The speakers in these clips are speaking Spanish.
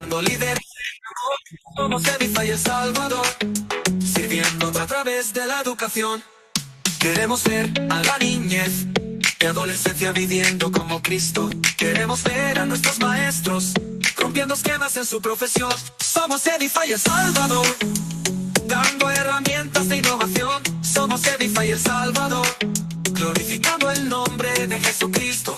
No líder, somos Edify El Salvador, sirviendo a través de la educación. Queremos ver a la niñez de adolescencia viviendo como Cristo. Queremos ver a nuestros maestros rompiendo esquemas en su profesión. Somos Edify El Salvador, dando herramientas de innovación. Somos Edify El Salvador, glorificando el nombre de Jesucristo.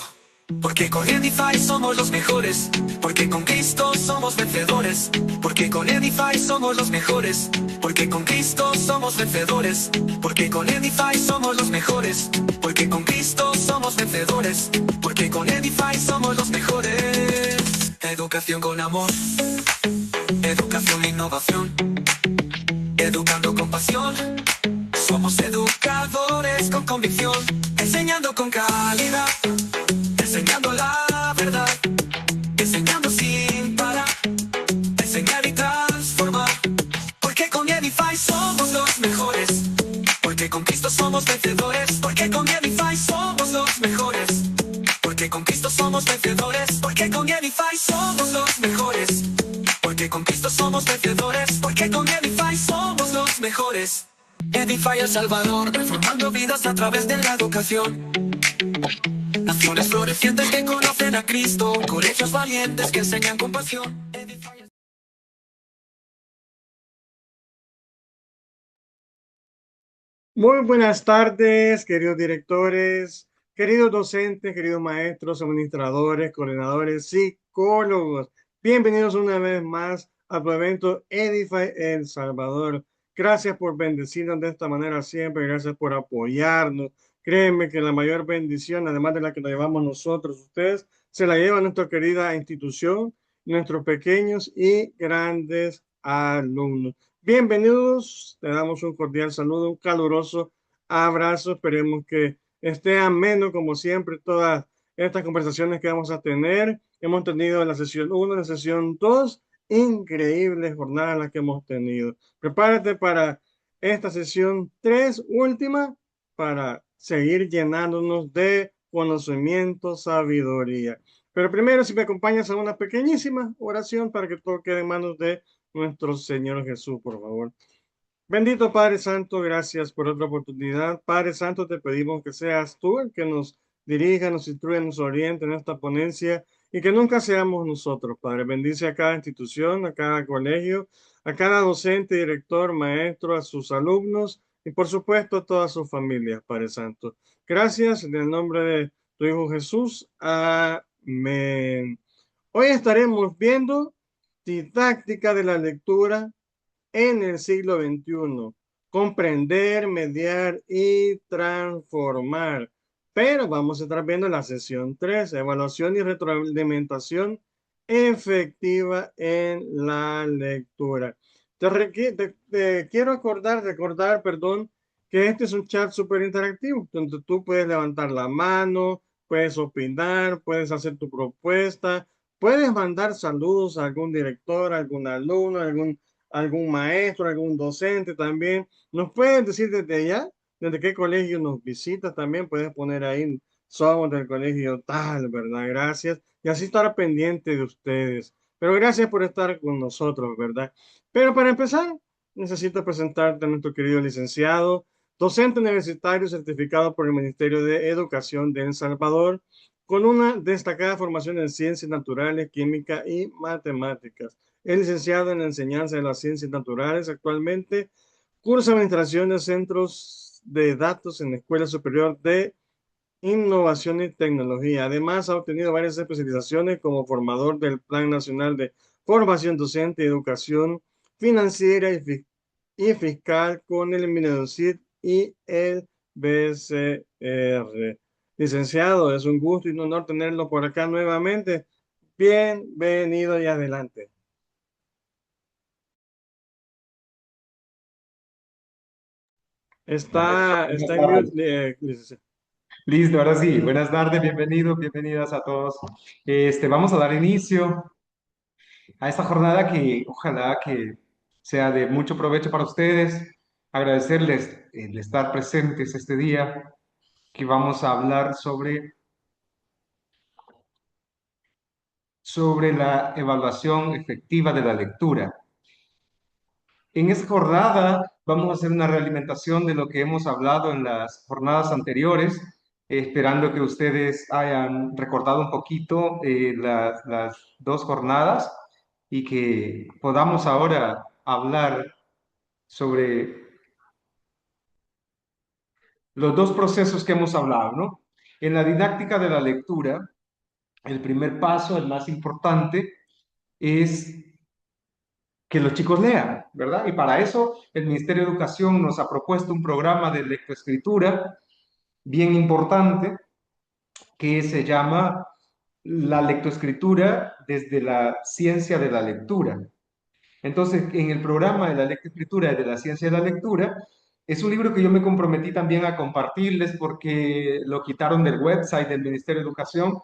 Porque con Edify somos los mejores, porque con Cristo somos vencedores. Porque con Edify somos los mejores, porque con Cristo somos vencedores. Porque con Edify somos los mejores, porque con Cristo somos vencedores. Porque con Edify somos los mejores. Educación con amor, educación e innovación, educando con pasión. Somos educadores con convicción, enseñando con calidad, enseñando la verdad, enseñando sin parar, enseñar y transformar. Porque con Edify somos los mejores, porque con Cristo somos vencedores. Porque con Edify somos los mejores, porque con Cristo somos vencedores. Porque con Edify somos los mejores, porque con Cristo somos vencedores. Porque con Edify somos los mejores. Edify El Salvador, transformando vidas a través de la educación. Naciones florecientes que conocen a Cristo, colegios valientes que enseñan con pasión. Muy buenas tardes, queridos directores, queridos docentes, queridos maestros, administradores, coordinadores, psicólogos. Bienvenidos una vez más a tu evento Edify El Salvador. Gracias por bendecirnos de esta manera siempre, gracias por apoyarnos. Créeme que la mayor bendición, además de la que nos llevamos nosotros, ustedes, se la lleva nuestra querida institución, nuestros pequeños y grandes alumnos. Bienvenidos, te damos un cordial saludo, un caluroso abrazo. Esperemos que esté ameno como siempre todas estas conversaciones que vamos a tener. Hemos tenido en la sesión 1, en la sesión 2, increíbles jornadas las que hemos tenido. Prepárate para esta sesión 3, última, para seguir llenándonos de conocimiento, sabiduría. Pero primero, si me acompañas a una pequeñísima oración para que todo quede en manos de nuestro Señor Jesús, por favor. Bendito Padre Santo, gracias por otra oportunidad. Padre Santo, te pedimos que seas tú el que nos dirija, nos instruya, nos oriente en esta ponencia y que nunca seamos nosotros, Padre. Bendice a cada institución, a cada colegio, a cada docente, director, maestro, a sus alumnos y por supuesto a todas sus familias, Padre Santo. Gracias en el nombre de tu Hijo Jesús. Amén. Hoy estaremos viendo didáctica de la lectura en el siglo XXI. Comprender, mediar y transformar. Pero vamos a estar viendo la sesión 3, evaluación y retroalimentación efectiva en la lectura. Te quiero recordar, perdón, que este es un chat súper interactivo, donde tú puedes levantar la mano, puedes opinar, puedes hacer tu propuesta, puedes mandar saludos a algún director, a algún alumno, algún maestro, algún docente también. Nos puedes decir desde allá, desde qué colegio nos visitas también, puedes poner ahí, somos del colegio tal, ¿verdad? Gracias. Y así estar pendiente de ustedes. Pero gracias por estar con nosotros, ¿verdad? Pero para empezar, necesito presentarte a nuestro querido licenciado, docente universitario certificado por el Ministerio de Educación de El Salvador, con una destacada formación en ciencias naturales, química y matemáticas. Es licenciado en la enseñanza de las ciencias naturales. Actualmente cursa administración de centros de datos en la Escuela Superior de Innovación y Tecnología. Además, ha obtenido varias especializaciones como formador del Plan Nacional de Formación Docente y Educación Financiera y Fiscal con el MINEDUCID y el BCR. Licenciado, es un gusto y un honor tenerlo por acá nuevamente. Bienvenido y adelante. Está Buenas en tardes. mute, licenciado. Listo, ahora sí. Buenas tardes, bienvenidos, bienvenidas a todos. Vamos a dar inicio a esta jornada que ojalá que sea de mucho provecho para ustedes. Agradecerles el estar presentes este día, que vamos a hablar sobre la evaluación efectiva de la lectura. En esta jornada vamos a hacer una realimentación de lo que hemos hablado en las jornadas anteriores, esperando que ustedes hayan recordado un poquito las dos jornadas y que podamos ahora hablar sobre los dos procesos que hemos hablado, ¿no? En la didáctica de la lectura, el primer paso, el más importante, es que los chicos lean, ¿verdad? Y para eso el Ministerio de Educación nos ha propuesto un programa de lectoescritura bien importante que se llama la lectoescritura desde la ciencia de la lectura. Entonces, en el programa de la lectoescritura de la ciencia de la lectura, es un libro que yo me comprometí también a compartirles porque lo quitaron del website del Ministerio de Educación,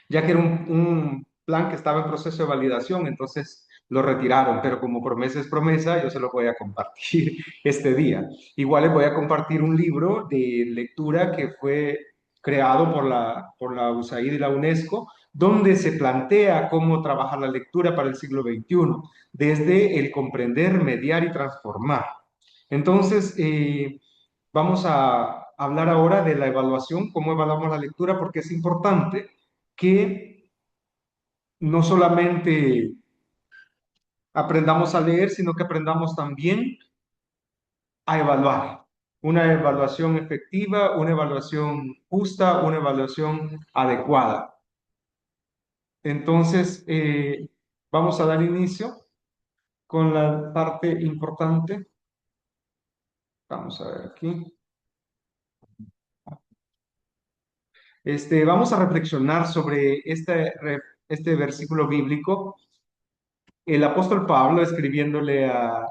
ya que era un plan que estaba en proceso de validación, entonces lo retiraron, pero como promesa es promesa, yo se lo voy a compartir este día. Igual les voy a compartir un libro de lectura que fue creado por la USAID y la UNESCO, donde se plantea cómo trabajar la lectura para el siglo XXI, desde el comprender, mediar y transformar. Entonces, vamos a hablar ahora de la evaluación, cómo evaluamos la lectura, porque es importante que no solamente aprendamos a leer, sino que aprendamos también a evaluar. Una evaluación efectiva, una evaluación justa, una evaluación adecuada. Entonces, vamos a dar inicio con la parte importante. Vamos a ver aquí. Vamos a reflexionar sobre este versículo bíblico. El apóstol Pablo escribiéndole a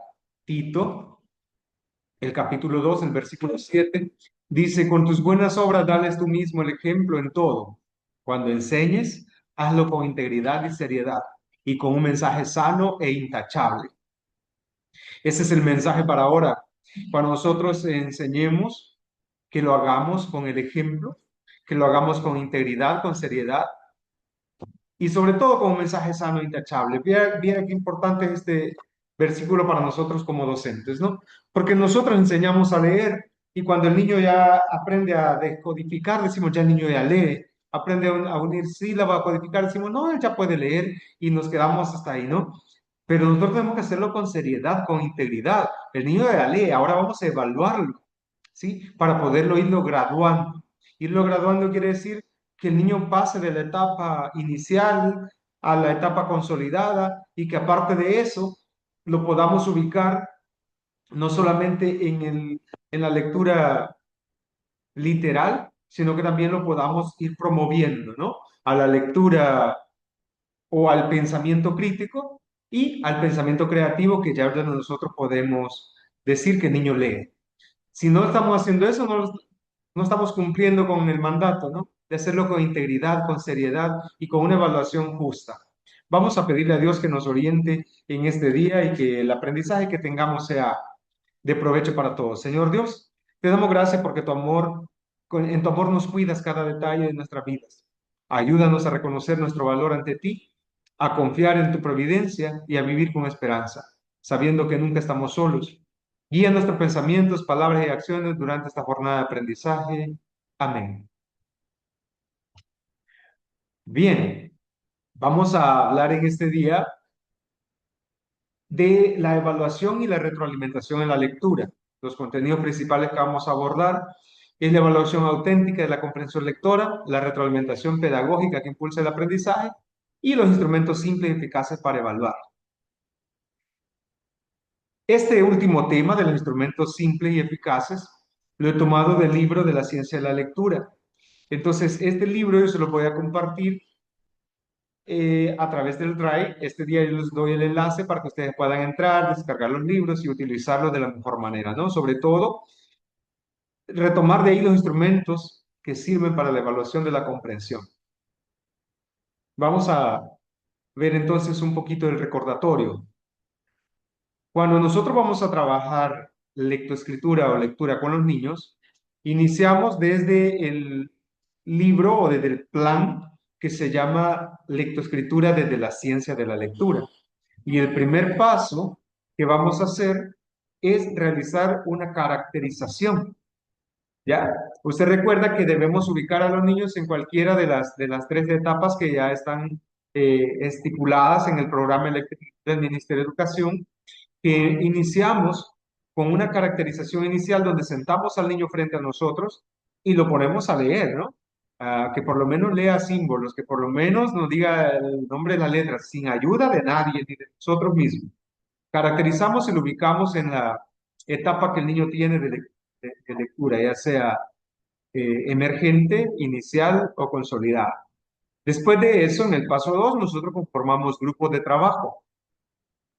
Tito, el capítulo 2, el versículo 7, dice, con tus buenas obras dales tú mismo el ejemplo en todo. Cuando enseñes, hazlo con integridad y seriedad y con un mensaje sano e intachable. Ese es el mensaje para ahora. Cuando nosotros enseñemos, que lo hagamos con el ejemplo, que lo hagamos con integridad, con seriedad y sobre todo con un mensaje sano e intachable. Viera qué importante es este versículo para nosotros como docentes, ¿no? Porque nosotros enseñamos a leer y cuando el niño ya aprende a decodificar, decimos ya el niño ya lee, aprende a unir sílabas, a codificar, decimos no, él ya puede leer y nos quedamos hasta ahí, ¿no? Pero nosotros tenemos que hacerlo con seriedad, con integridad. El niño ya lee, ahora vamos a evaluarlo, ¿sí? Para poderlo irlo graduando. Irlo graduando quiere decir que el niño pase de la etapa inicial a la etapa consolidada y que aparte de eso lo podamos ubicar no solamente en la lectura literal, sino que también lo podamos ir promoviendo, ¿no? A la lectura o al pensamiento crítico y al pensamiento creativo que ya nosotros podemos decir que el niño lee. Si no estamos haciendo eso, no estamos cumpliendo con el mandato, ¿no? De hacerlo con integridad, con seriedad y con una evaluación justa. Vamos a pedirle a Dios que nos oriente en este día y que el aprendizaje que tengamos sea de provecho para todos. Señor Dios, te damos gracias porque en tu amor nos cuidas cada detalle de nuestras vidas. Ayúdanos a reconocer nuestro valor ante ti, a confiar en tu providencia y a vivir con esperanza, sabiendo que nunca estamos solos. Guía nuestros pensamientos, palabras y acciones durante esta jornada de aprendizaje. Amén. Bien, vamos a hablar en este día de la evaluación y la retroalimentación en la lectura. Los contenidos principales que vamos a abordar es la evaluación auténtica de la comprensión lectora, la retroalimentación pedagógica que impulsa el aprendizaje y los instrumentos simples y eficaces para evaluar. Este último tema de los instrumentos simples y eficaces lo he tomado del libro de la ciencia de la lectura. Entonces, este libro yo se lo voy a compartir a través del Drive. Este día yo les doy el enlace para que ustedes puedan entrar, descargar los libros y utilizarlos de la mejor manera, ¿no? Sobre todo, retomar de ahí los instrumentos que sirven para la evaluación de la comprensión. Vamos a ver entonces un poquito el recordatorio. Cuando nosotros vamos a trabajar lectoescritura o lectura con los niños, iniciamos desde el libro o desde el plan que se llama lectoescritura desde la ciencia de la lectura. Y el primer paso que vamos a hacer es realizar una caracterización. ¿Ya? Usted recuerda que debemos ubicar a los niños en cualquiera de las tres etapas que ya están estipuladas en el programa eléctrico del Ministerio de Educación, que iniciamos con una caracterización inicial donde sentamos al niño frente a nosotros y lo ponemos a leer, ¿no? Que por lo menos lea símbolos, que por lo menos nos diga el nombre de la letra, sin ayuda de nadie ni de nosotros mismos. Caracterizamos y lo ubicamos en la etapa que el niño tiene de lectura, ya sea emergente, inicial o consolidada. Después de eso, en el paso 2, nosotros conformamos grupos de trabajo.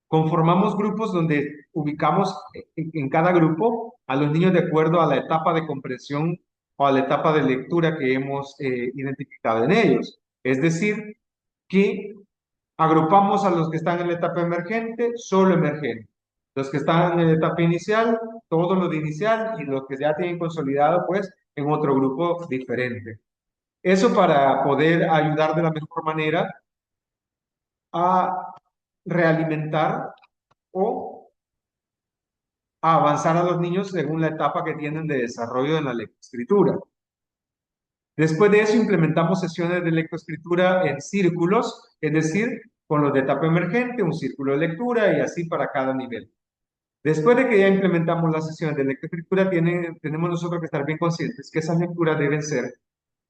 Conformamos grupos donde ubicamos en cada grupo a los niños de acuerdo a la etapa de comprensión o a la etapa de lectura que hemos identificado en ellos. Es decir, que agrupamos a los que están en la etapa emergente, solo emergente. Los que están en la etapa inicial, todo lo de inicial, y los que ya tienen consolidado, pues, en otro grupo diferente. Eso para poder ayudar de la mejor manera a realimentar o a avanzar a los niños según la etapa que tienen de desarrollo de la lectoescritura. Después de eso implementamos sesiones de lectoescritura en círculos, es decir, con los de etapa emergente, un círculo de lectura y así para cada nivel. Después de que ya implementamos las sesiones de lectoescritura, tenemos nosotros que estar bien conscientes que esas lecturas deben ser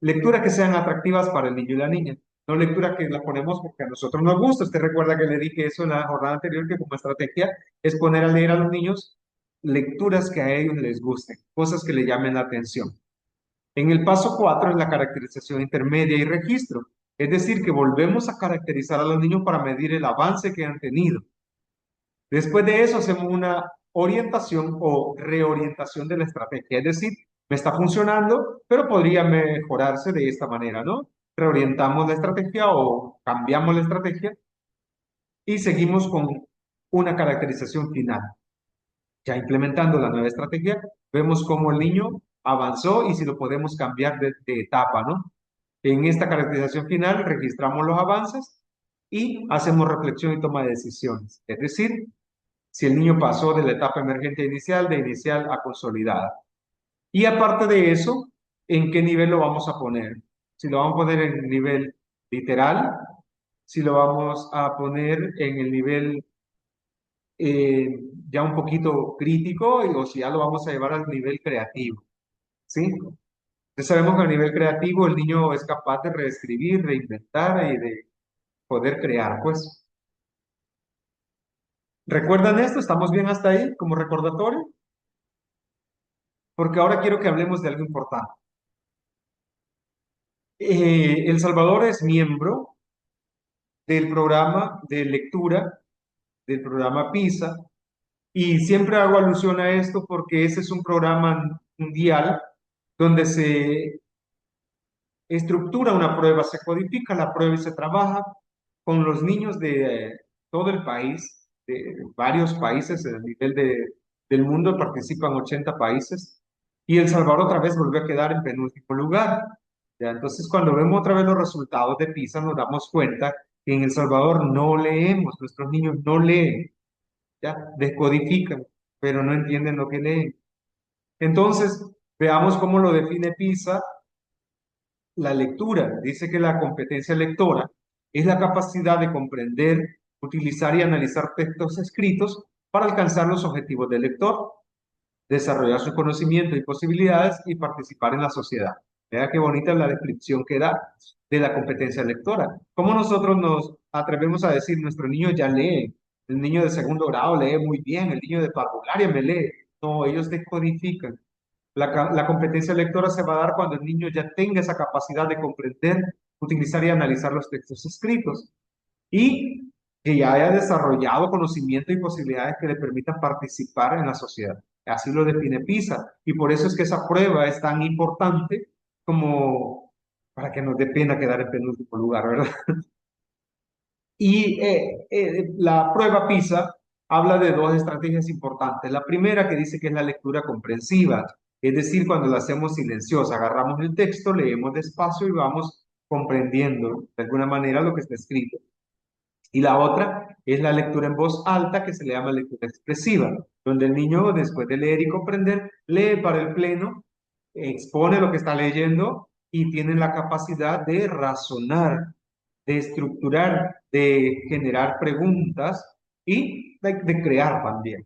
lecturas que sean atractivas para el niño y la niña, no lecturas que las ponemos porque a nosotros nos gusta. Usted recuerda que le dije eso en la jornada anterior, que como estrategia es poner a leer a los niños lecturas que a ellos les gusten, cosas que le llamen la atención. En el paso 4 es la caracterización intermedia y registro, es decir, que volvemos a caracterizar a los niños para medir el avance que han tenido. Después de eso hacemos una orientación o reorientación de la estrategia, es decir, me está funcionando, pero podría mejorarse de esta manera, ¿no? Reorientamos la estrategia o cambiamos la estrategia y seguimos con una caracterización final. Ya implementando la nueva estrategia, vemos cómo el niño avanzó y si lo podemos cambiar de etapa, ¿no? En esta caracterización final registramos los avances y hacemos reflexión y toma de decisiones. Es decir, si el niño pasó de la etapa emergente inicial, de inicial a consolidada. Y aparte de eso, ¿en qué nivel lo vamos a poner? Si lo vamos a poner en el nivel literal, si lo vamos a poner en el nivel eh, ya un poquito crítico o si ya lo vamos a llevar al nivel creativo. ¿Sí? Entonces sabemos que a nivel creativo el niño es capaz de reescribir, reinventar y de poder crear, pues. ¿Recuerdan esto? ¿Estamos bien hasta ahí como recordatorio? Porque ahora quiero que hablemos de algo importante. El Salvador es miembro del programa de lectura, del programa PISA, y siempre hago alusión a esto porque ese es un programa mundial donde se estructura una prueba, se codifica la prueba y se trabaja con los niños de todo el país, de varios países, a nivel del mundo participan 80 países, y El Salvador otra vez volvió a quedar en penúltimo lugar. ¿Ya? Entonces, cuando vemos otra vez los resultados de PISA, nos damos cuenta que en El Salvador no leemos, nuestros niños no leen, ¿ya? Descodifican, pero no entienden lo que leen. Entonces, veamos cómo lo define PISA. La lectura dice que la competencia lectora es la capacidad de comprender, utilizar y analizar textos escritos para alcanzar los objetivos del lector, desarrollar sus conocimientos y posibilidades y participar en la sociedad. Vea qué bonita es la descripción que da de la competencia lectora. ¿Cómo nosotros nos atrevemos a decir, nuestro niño ya lee? El niño de segundo grado lee muy bien, el niño de parvularia me lee. No, ellos descodifican. La competencia lectora se va a dar cuando el niño ya tenga esa capacidad de comprender, utilizar y analizar los textos escritos y que ya haya desarrollado conocimiento y posibilidades que le permitan participar en la sociedad. Así lo define PISA y por eso es que esa prueba es tan importante como para que nos dé pena quedar en penúltimo lugar, ¿verdad? Y la prueba PISA habla de dos estrategias importantes. La primera que dice que es la lectura comprensiva, es decir, cuando la hacemos silenciosa, agarramos el texto, leemos despacio y vamos comprendiendo de alguna manera lo que está escrito. Y la otra es la lectura en voz alta, que se le llama lectura expresiva, donde el niño, después de leer y comprender, lee para el pleno, expone lo que está leyendo y tiene la capacidad de razonar, de estructurar, de generar preguntas y de crear también.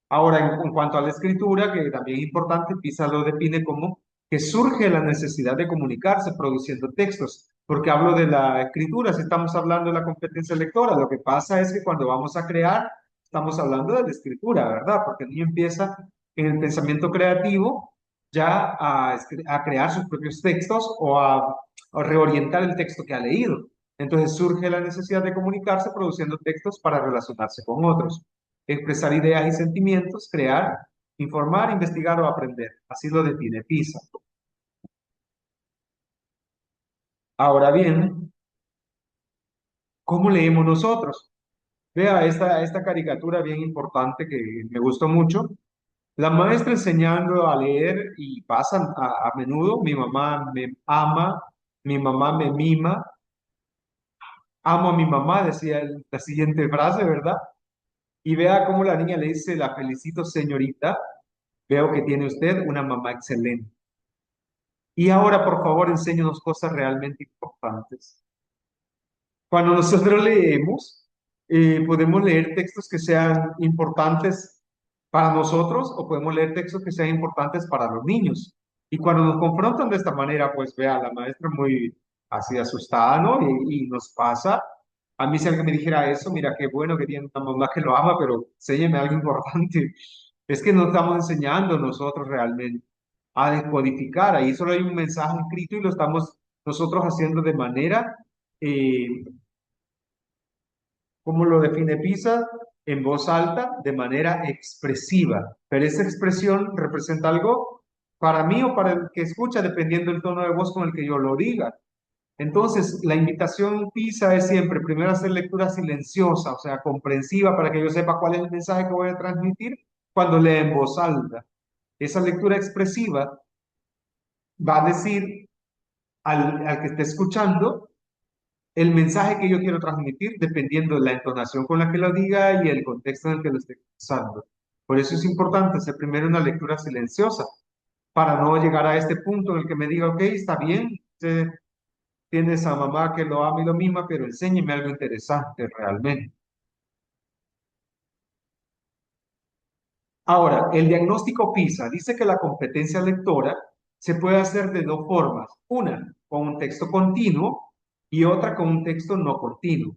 Ahora, en cuanto a la escritura, que también es importante, PISA lo define como que surge la necesidad de comunicarse produciendo textos, porque hablo de la escritura, si estamos hablando de la competencia lectora, lo que pasa es que cuando vamos a crear, estamos hablando de la escritura, ¿verdad? Porque el niño empieza en el pensamiento creativo ya a crear sus propios textos o a reorientar el texto que ha leído. Entonces surge la necesidad de comunicarse produciendo textos para relacionarse con otros, expresar ideas y sentimientos, crear, informar, investigar o aprender. Así lo define PISA. Ahora bien, ¿cómo leemos nosotros? Vea esta caricatura bien importante que me gustó mucho. La maestra enseñando a leer y pasan a menudo, mi mamá me ama, mi mamá me mima, amo a mi mamá, decía la siguiente frase, ¿verdad? Y vea cómo la niña le dice, la felicito señorita, veo que tiene usted una mamá excelente. Y ahora, por favor, enséñanos cosas realmente importantes. Cuando nosotros leemos, podemos leer textos que sean importantes para nosotros o podemos leer textos que sean importantes para los niños. Y cuando nos confrontan de esta manera, pues vea, la maestra muy así asustada, ¿no? Y nos pasa. A mí si alguien me dijera eso, mira, qué bueno que tiene una mamá que lo ama, pero enséñeme algo importante. Es que no estamos enseñando nosotros realmente a descodificar. Ahí solo hay un mensaje escrito y lo estamos nosotros haciendo de manera, eh, como lo define PISA, en voz alta, de manera expresiva. Pero esa expresión representa algo para mí o para el que escucha, dependiendo del tono de voz con el que yo lo diga. Entonces, la invitación PISA es siempre, primero, hacer lectura silenciosa, o sea, comprensiva, para que yo sepa cuál es el mensaje que voy a transmitir cuando lea en voz alta. Esa lectura expresiva va a decir al que esté escuchando el mensaje que yo quiero transmitir dependiendo de la entonación con la que lo diga y el contexto en el que lo esté usando. Por eso es importante hacer primero una lectura silenciosa, para no llegar a este punto en el que me diga, ok, está bien, usted tiene esa mamá que lo ama y lo mima, pero enséñeme algo interesante realmente. Ahora, el diagnóstico PISA dice que la competencia lectora se puede hacer de dos formas. Una, con un texto continuo y otra con un texto no continuo.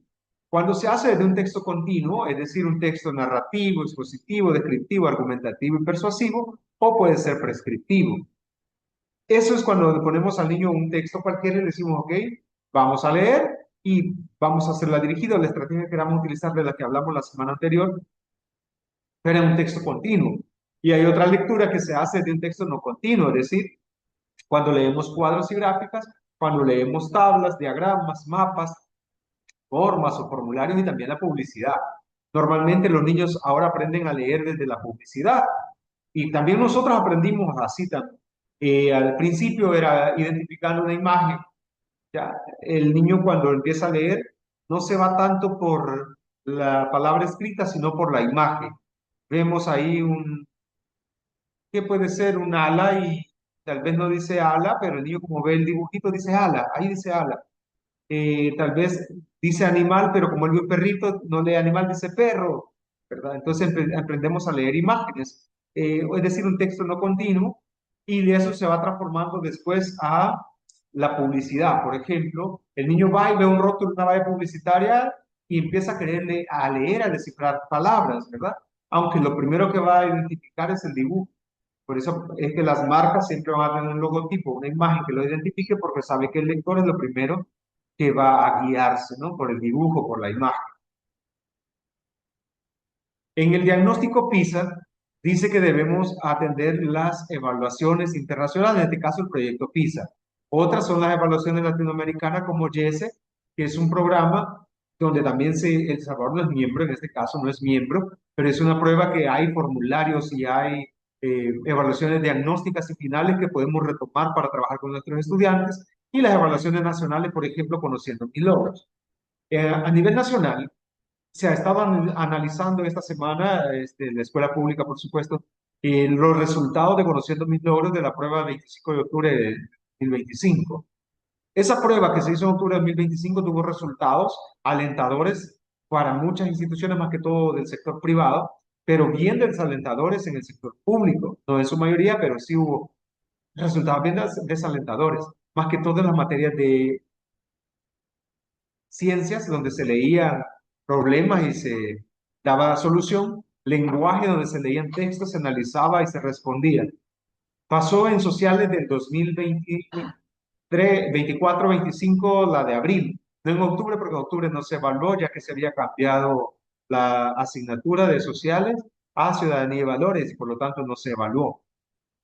Cuando se hace de un texto continuo, es decir, un texto narrativo, expositivo, descriptivo, argumentativo y persuasivo, o puede ser prescriptivo. Eso es cuando le ponemos al niño un texto cualquiera y le decimos, ok, vamos a leer y vamos a hacerla dirigida. La estrategia que queramos utilizar de la que hablamos la semana anterior era un texto continuo. Y hay otra lectura que se hace de un texto no continuo, es decir, cuando leemos cuadros y gráficas, cuando leemos tablas, diagramas, mapas, formas o formularios y también la publicidad. Normalmente los niños ahora aprenden a leer desde la publicidad y también nosotros aprendimos así también. Al principio era identificando una imagen. Ya, el niño cuando empieza a leer no se va tanto por la palabra escrita, sino por la imagen. Vemos ahí ¿qué puede ser? Un ala y tal vez no dice ala, pero el niño como ve el dibujito dice ala, ahí dice ala. Tal vez dice animal, pero como él ve un perrito, no lee animal, dice perro, ¿verdad? Entonces aprendemos a leer imágenes, es decir, un texto no continuo, y de eso se va transformando después a la publicidad. Por ejemplo, el niño va y ve un rótulo, una valla publicitaria, y empieza a quererle, a leer, a descifrar palabras, ¿verdad? Aunque lo primero que va a identificar es el dibujo. Por eso es que las marcas siempre van a tener un logotipo, una imagen que lo identifique, porque sabe que el lector es lo primero que va a guiarse, ¿no? Por el dibujo, por la imagen. En el diagnóstico PISA dice que debemos atender las evaluaciones internacionales, en este caso el proyecto PISA. Otras son las evaluaciones latinoamericanas como YESE, que es un programa donde también El Salvador no es miembro, en este caso no es miembro, pero es una prueba que hay formularios y hay evaluaciones diagnósticas y finales que podemos retomar para trabajar con nuestros estudiantes. y las evaluaciones nacionales, por ejemplo, conociendo mis logros. A nivel nacional, se ha estado analizando esta semana, en la escuela pública, por supuesto, los resultados de conociendo mis logros de la prueba 25 de octubre de 2025. Esa prueba que se hizo en octubre de 2025 tuvo resultados alentadores para muchas instituciones, más que todo del sector privado, pero bien desalentadores en el sector público. No en su mayoría, pero sí hubo resultados bien desalentadores, más que todo en las materias de ciencias, donde se leían problemas y se daba solución, lenguaje, donde se leían textos, se analizaba y se respondía. Pasó en sociales del 2023, 24-25, la de abril, no en octubre, porque en octubre no se evaluó, ya que se había cambiado la asignatura de sociales a ciudadanía y valores, y por lo tanto no se evaluó.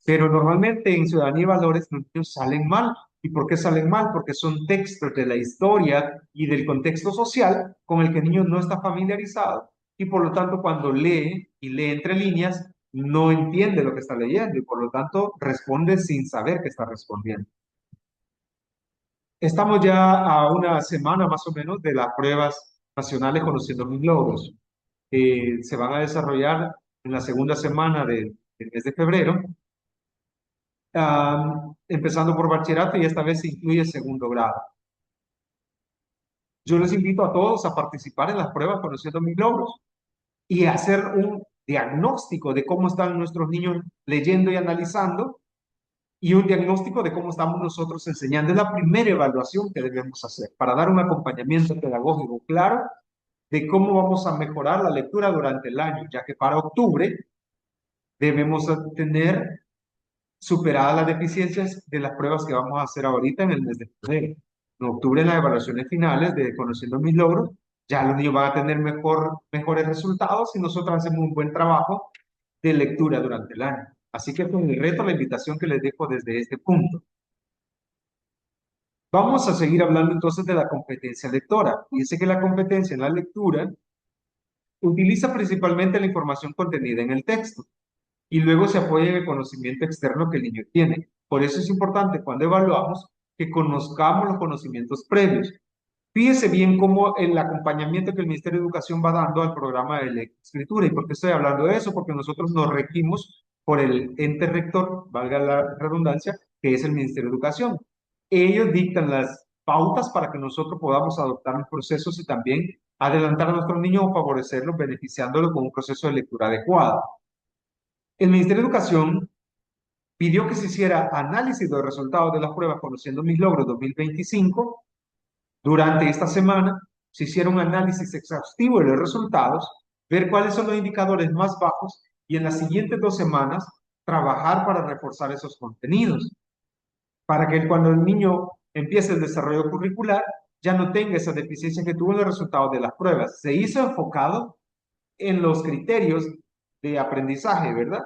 Pero normalmente en Ciudadanía y Valores los niños salen mal. ¿Y por qué salen mal? Porque son textos de la historia y del contexto social con el que el niño no está familiarizado y por lo tanto cuando lee y lee entre líneas no entiende lo que está leyendo y por lo tanto responde sin saber que está respondiendo. Estamos ya a una semana más o menos de las pruebas nacionales conociendo mis logros. Se van a desarrollar en la segunda semana del mes de febrero, empezando por bachillerato y esta vez se incluye segundo grado. Yo les invito a todos a participar en las pruebas conociendo mis logros y a hacer un diagnóstico de cómo están nuestros niños leyendo y analizando y un diagnóstico de cómo estamos nosotros enseñando. Es la primera evaluación que debemos hacer para dar un acompañamiento pedagógico claro de cómo vamos a mejorar la lectura durante el año, ya que para octubre debemos tener superadas las deficiencias de las pruebas que vamos a hacer ahorita en el mes de febrero. En octubre, en las evaluaciones finales de Conociendo mis logros, ya los niños van a tener mejores resultados y nosotros hacemos un buen trabajo de lectura durante el año. Así que con el reto, la invitación que les dejo desde este punto. Vamos a seguir hablando entonces de la competencia lectora. Fíjense que la competencia en la lectura utiliza principalmente la información contenida en el texto y luego se apoya en el conocimiento externo que el niño tiene. Por eso es importante cuando evaluamos que conozcamos los conocimientos previos. Fíjese bien cómo el acompañamiento que el Ministerio de Educación va dando al programa de lectoescritura. ¿Y por qué estoy hablando de eso? Porque nosotros nos regimos por el ente rector, valga la redundancia, que es el Ministerio de Educación. Ellos dictan las pautas para que nosotros podamos adoptar los procesos y también adelantar a nuestros niños o favorecerlos, beneficiándolos con un proceso de lectura adecuado. El Ministerio de Educación pidió que se hiciera análisis de los resultados de las pruebas Conociendo mis logros 2025. Durante esta semana se hiciera un análisis exhaustivo de los resultados, ver cuáles son los indicadores más bajos y en las siguientes 2 semanas trabajar para reforzar esos contenidos, para que cuando el niño empiece el desarrollo curricular ya no tenga esa deficiencia que tuvo en los resultados de las pruebas. Se hizo enfocado en los criterios de aprendizaje, ¿verdad?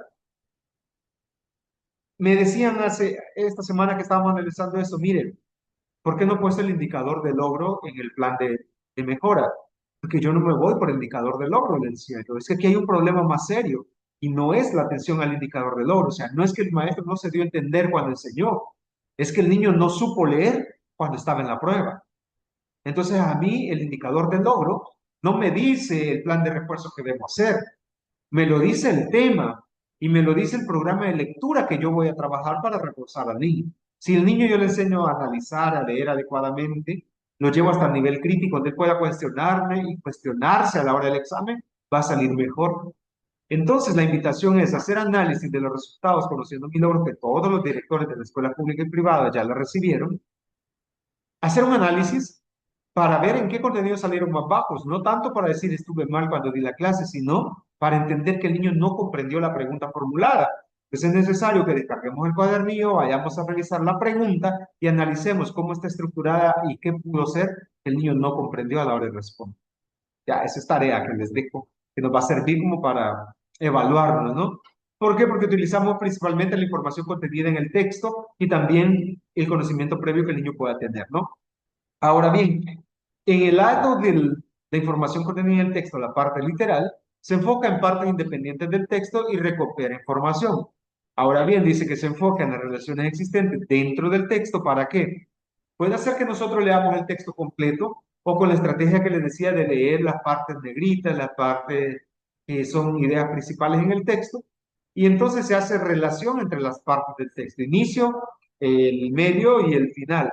Me decían esta semana que estábamos analizando eso, miren, ¿por qué no he puesto el indicador de logro en el plan de mejora? Porque yo no me voy por el indicador de logro, le decía yo. Es que aquí hay un problema más serio y no es la atención al indicador de logro. O sea, no es que el maestro no se dio a entender cuando enseñó, es que el niño no supo leer cuando estaba en la prueba. Entonces, a mí el indicador de logro no me dice el plan de refuerzo que debo hacer, me lo dice el tema y me lo dice el programa de lectura que yo voy a trabajar para reforzar al niño. Si el niño yo le enseño a analizar, a leer adecuadamente, lo llevo hasta el nivel crítico donde él pueda cuestionarme y cuestionarse a la hora del examen, va a salir mejor. Entonces, la invitación es hacer análisis de los resultados conociendo mi logro, que todos los directores de la escuela pública y privada ya la recibieron, hacer un análisis para ver en qué contenidos salieron más bajos, no tanto para decir estuve mal cuando di la clase, sino para entender que el niño no comprendió la pregunta formulada. Entonces es necesario que descarguemos el cuadernillo, vayamos a revisar la pregunta y analicemos cómo está estructurada y qué pudo ser que el niño no comprendió a la hora de responder. Ya, esa es tarea que les dejo, que nos va a servir como para evaluarnos, ¿no? ¿Por qué? Porque utilizamos principalmente la información contenida en el texto y también el conocimiento previo que el niño pueda tener, ¿no? Ahora bien, en el lado de la información contenida en el texto, la parte literal, se enfoca en partes independientes del texto y recupera información. Ahora bien, dice que se enfoca en las relaciones existentes dentro del texto. ¿Para qué? Puede ser que nosotros leamos el texto completo o con la estrategia que les decía de leer las partes negritas, las partes que son ideas principales en el texto, y entonces se hace relación entre las partes del texto, inicio, el medio y el final.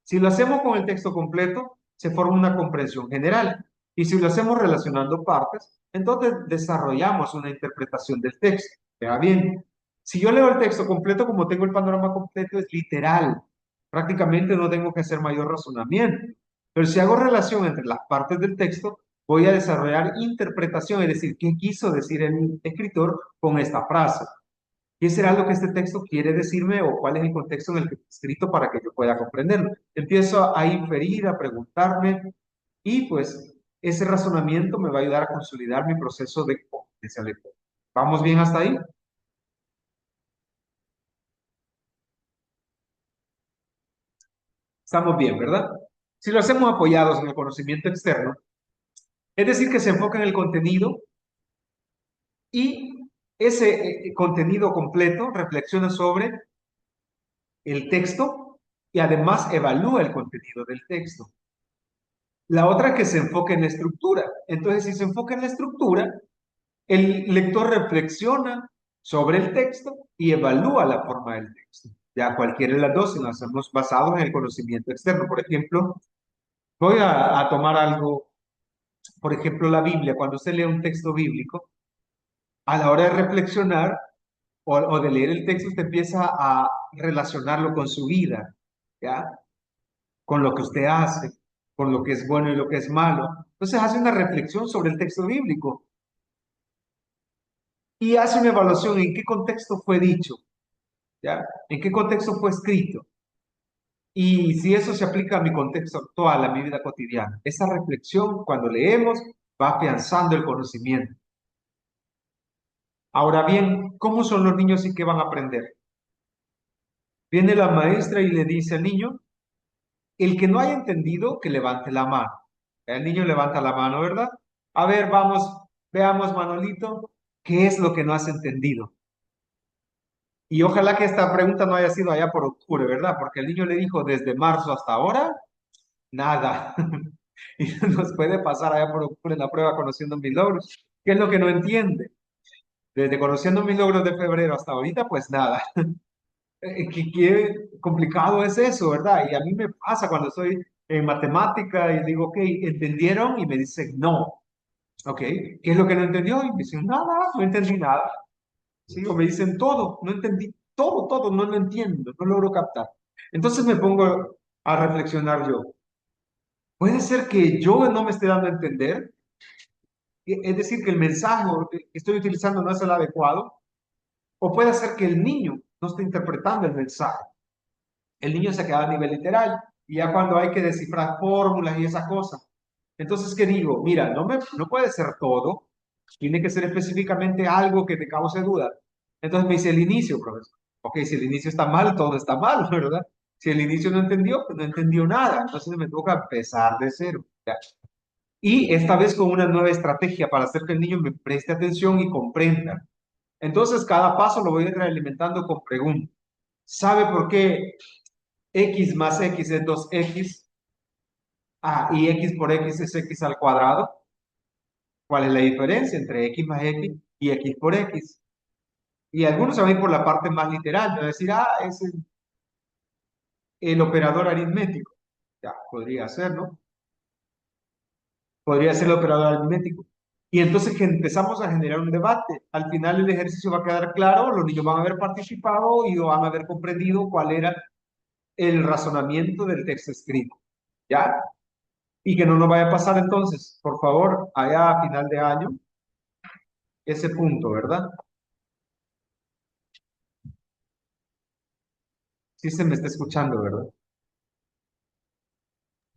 Si lo hacemos con el texto completo, se forma una comprensión general. Y si lo hacemos relacionando partes, entonces desarrollamos una interpretación del texto. Vea bien, si yo leo el texto completo, como tengo el panorama completo, es literal. Prácticamente no tengo que hacer mayor razonamiento. Pero si hago relación entre las partes del texto, voy a desarrollar interpretación, es decir, qué quiso decir el escritor con esta frase. ¿Qué será lo que este texto quiere decirme o cuál es el contexto en el que está escrito para que yo pueda comprenderlo? Empiezo a inferir, a preguntarme y pues ese razonamiento me va a ayudar a consolidar mi proceso de competencia lectora. ¿Vamos bien hasta ahí? Estamos bien, ¿verdad? Si lo hacemos apoyados en el conocimiento externo, es decir, que se enfoca en el contenido y ese contenido completo reflexiona sobre el texto y además evalúa el contenido del texto. La otra que se enfoca en la estructura. Entonces, si se enfoca en la estructura, el lector reflexiona sobre el texto y evalúa la forma del texto. Ya cualquiera de las dos, si nos hacemos basados en el conocimiento externo. Por ejemplo, voy a tomar algo, por ejemplo, la Biblia. Cuando usted lee un texto bíblico, a la hora de reflexionar o de leer el texto, usted empieza a relacionarlo con su vida, ¿ya? Con lo que usted hace, con lo que es bueno y lo que es malo. Entonces hace una reflexión sobre el texto bíblico y hace una evaluación en qué contexto fue dicho, ¿ya? En qué contexto fue escrito. Y si eso se aplica a mi contexto actual, a mi vida cotidiana. Esa reflexión, cuando leemos, va afianzando el conocimiento. Ahora bien, ¿cómo son los niños y qué van a aprender? Viene la maestra y le dice al niño, el que no haya entendido, que levante la mano. El niño levanta la mano, ¿verdad? A ver, vamos, veamos, Manolito, ¿qué es lo que no has entendido? Y ojalá que esta pregunta no haya sido allá por octubre, ¿verdad? Porque el niño le dijo desde marzo hasta ahora, nada. Y nos puede pasar allá por octubre en la prueba conociendo mis logros. ¿Qué es lo que no entiende? Desde conociendo mis logros de febrero hasta ahorita, pues nada. Qué complicado es eso, ¿verdad? Y a mí me pasa cuando estoy en matemática y digo, ok, ¿entendieron? Y me dicen, no. Ok, ¿qué es lo que no entendió? Y me dicen, nada, no entendí nada. ¿Sí? O me dicen todo, no entendí todo, todo, no lo entiendo, no logro captar. Entonces me pongo a reflexionar yo. Puede ser que yo no me esté dando a entender, es decir, que el mensaje que estoy utilizando no es el adecuado, o puede ser que el niño no esté interpretando el mensaje. El niño se queda a nivel literal y ya cuando hay que descifrar fórmulas y esas cosas. Entonces, ¿qué digo? Mira, no puede ser todo, tiene que ser específicamente algo que te cause duda. Entonces me dice el inicio, profesor. Ok, si el inicio está mal, todo está mal, ¿verdad? Si el inicio no entendió, pues no entendió nada. Entonces me toca empezar de cero. ¿Ya? Y esta vez con una nueva estrategia para hacer que el niño me preste atención y comprenda. Entonces cada paso lo voy a ir realimentando con preguntas. ¿Sabe por qué x más x es 2x? Ah, y x por x es x al cuadrado. ¿Cuál es la diferencia entre x más x y x por x? Y algunos se van a ir por la parte más literal, de decir, ah, es el operador aritmético. Ya, podría ser, ¿no? Podría ser el operador aritmético. Y entonces que empezamos a generar un debate. Al final el ejercicio va a quedar claro, los niños van a haber participado y van a haber comprendido cuál era el razonamiento del texto escrito. ¿Ya? Y que no nos vaya a pasar entonces, por favor, allá a final de año, ese punto, ¿verdad? Sí se me está escuchando, ¿verdad?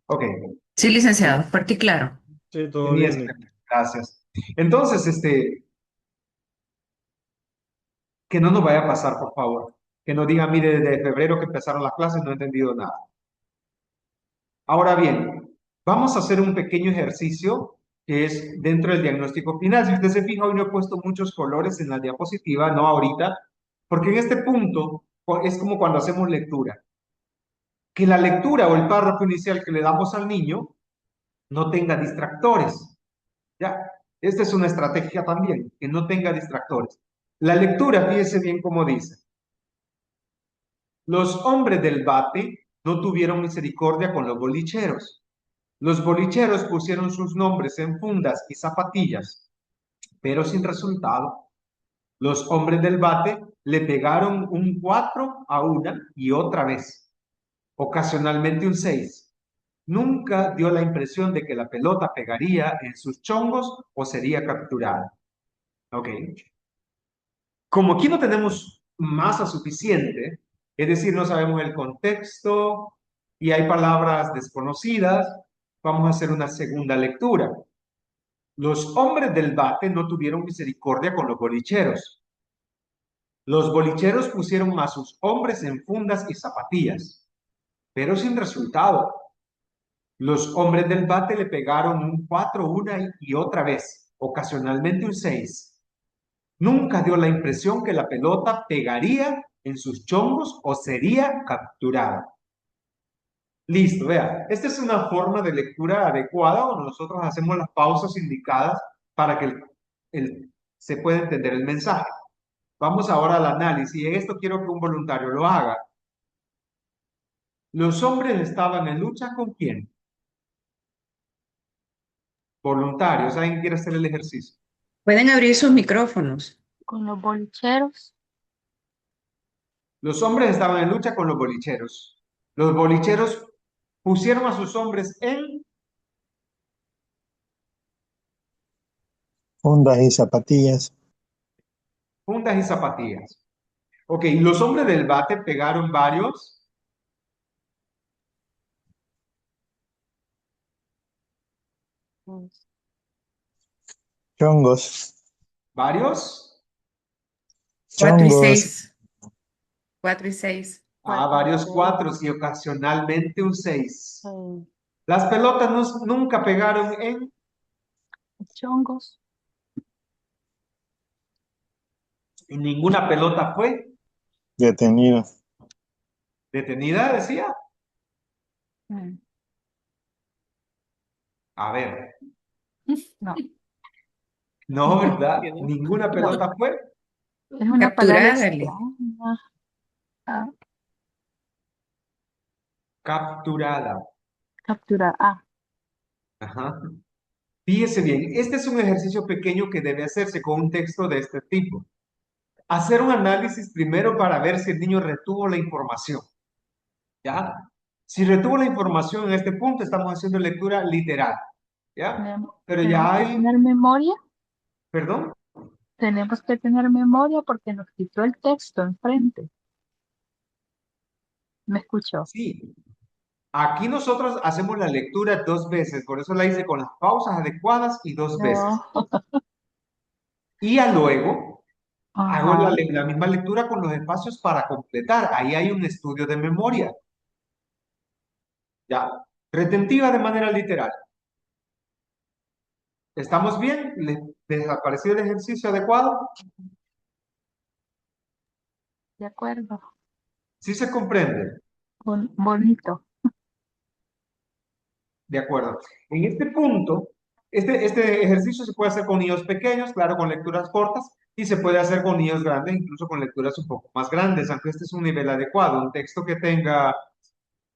Ok, Sí, licenciado, fuerte y claro. Sí, todo tenía bien, ese- Nick. gracias. Entonces, que no nos vaya a pasar, por favor. Que nos diga, mire, desde febrero que empezaron las clases no he entendido nada. Ahora bien, vamos a hacer un pequeño ejercicio que es dentro del diagnóstico final. Si usted se fija, hoy no he puesto muchos colores en la diapositiva, no ahorita, porque en este punto es como cuando hacemos lectura. que la lectura o el párrafo inicial que le damos al niño no tenga distractores. ¿Ya? Esta es una estrategia también, que no tenga distractores. La lectura, fíjese bien cómo dice. Los hombres del bate no tuvieron misericordia con los bolicheros. Los bolicheros pusieron sus nombres en fundas y zapatillas, pero sin resultado. Los hombres del bate le pegaron un 4 a una y otra vez, ocasionalmente un 6. Nunca dio la impresión de que la pelota pegaría en sus chongos o sería capturada. Ok. Como aquí no tenemos masa suficiente, es decir, no sabemos el contexto y hay palabras desconocidas, vamos a hacer una segunda lectura. Los hombres del bate no tuvieron misericordia con los bolicheros. Los bolicheros pusieron a sus hombres en fundas y zapatillas, pero sin resultado. Los hombres del bate le pegaron un 4 una y otra vez, ocasionalmente un 6. Nunca dio la impresión que la pelota pegaría en sus chongos o sería capturada. Listo, vea, esta es una forma de lectura adecuada donde nosotros hacemos las pausas indicadas para que se pueda entender el mensaje. Vamos ahora al análisis y esto quiero que un voluntario lo haga. Los hombres estaban en lucha ¿con quién? Voluntarios, ¿alguien quiere hacer el ejercicio? Pueden abrir sus micrófonos. Con los bolicheros, Los hombres estaban en lucha con los bolicheros. Los bolicheros pusieron a sus hombres en Fundas y zapatillas. fundas y zapatillas. Ok, los hombres del bate pegaron varios. pues, Chongos. ¿Varios? 4 y Chongos. 6. 4 y 6. Varios cuatros y ocasionalmente un 6. eh, Las pelotas nunca pegaron en chongos, y ninguna pelota fue Detenido. detenida, decía. mm, A ver, no, no, ¿verdad? Ninguna pelota fue es una palabra Capturada, Ale. extraña. Ah, capturada. capturar, ah, Ajá. Fíjese bien, este es un ejercicio pequeño que debe hacerse con un texto de este tipo. Hacer un análisis primero para ver si el niño retuvo la información. ¿Ya? Si retuvo la información en este punto, estamos haciendo lectura literal. ¿Ya? Pero tenemos ya que hay, tener memoria, perdón, tenemos que tener memoria porque nos quitó el texto enfrente. ¿Me escuchó? sí. Aquí nosotros hacemos la lectura 2 veces, por eso la hice con las pausas adecuadas y 2 veces. No, Y ya luego hago ajá, la misma lectura con los espacios para completar. Ahí hay un estudio de memoria. ¿Ya? Retentiva de manera literal. ¿Estamos bien? ¿Les apareció el ejercicio adecuado? de acuerdo, ¿Sí se comprende? bonito, De acuerdo. En este punto, este ejercicio se puede hacer con niños pequeños, claro, con lecturas cortas, y se puede hacer con niños grandes, incluso con lecturas un poco más grandes, aunque este es un nivel adecuado. Un texto que tenga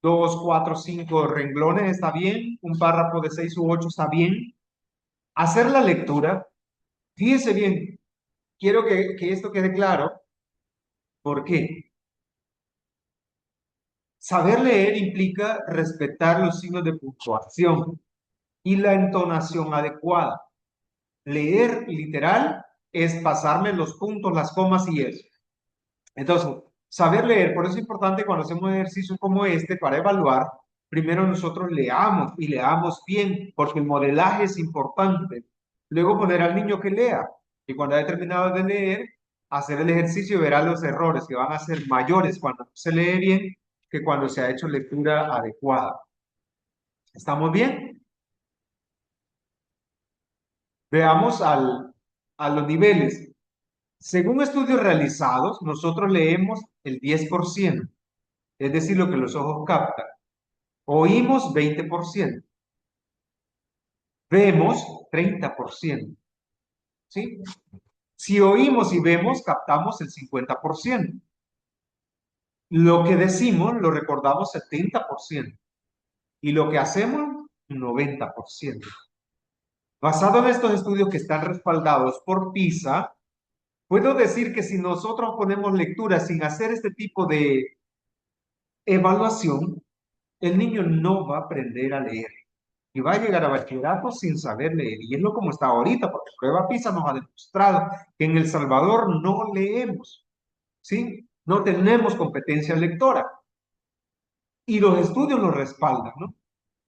2, 4, 5 renglones está bien, un párrafo de 6 u 8 está bien. Hacer la lectura, fíjese bien, quiero que esto quede claro. ¿Por qué? Saber leer implica respetar los signos de puntuación y la entonación adecuada. Leer literal es pasarme los puntos, las comas y eso. Entonces, saber leer, por eso es importante cuando hacemos ejercicios como este para evaluar, primero nosotros leamos y leamos bien, porque el modelaje es importante. Luego poner al niño que lea y cuando haya terminado de leer, hacer el ejercicio y verá los errores que van a ser mayores cuando se lee bien que cuando se ha hecho lectura adecuada. ¿Estamos bien? Veamos a los niveles. Según estudios realizados, nosotros leemos el 10%, es decir, lo que los ojos captan. Oímos 20%. Vemos 30%. ¿Sí? Si oímos y vemos, captamos el 50%. Lo que decimos lo recordamos 70%. Y lo que hacemos, 90%. Basado en estos estudios que están respaldados por PISA, puedo decir que si nosotros ponemos lectura sin hacer este tipo de evaluación, el niño no va a aprender a leer y va a llegar a bachillerato sin saber leer. Y es lo como está ahorita, porque prueba PISA nos ha demostrado que en El Salvador no leemos, ¿sí? No tenemos competencia lectora. Y los estudios lo respaldan, ¿no?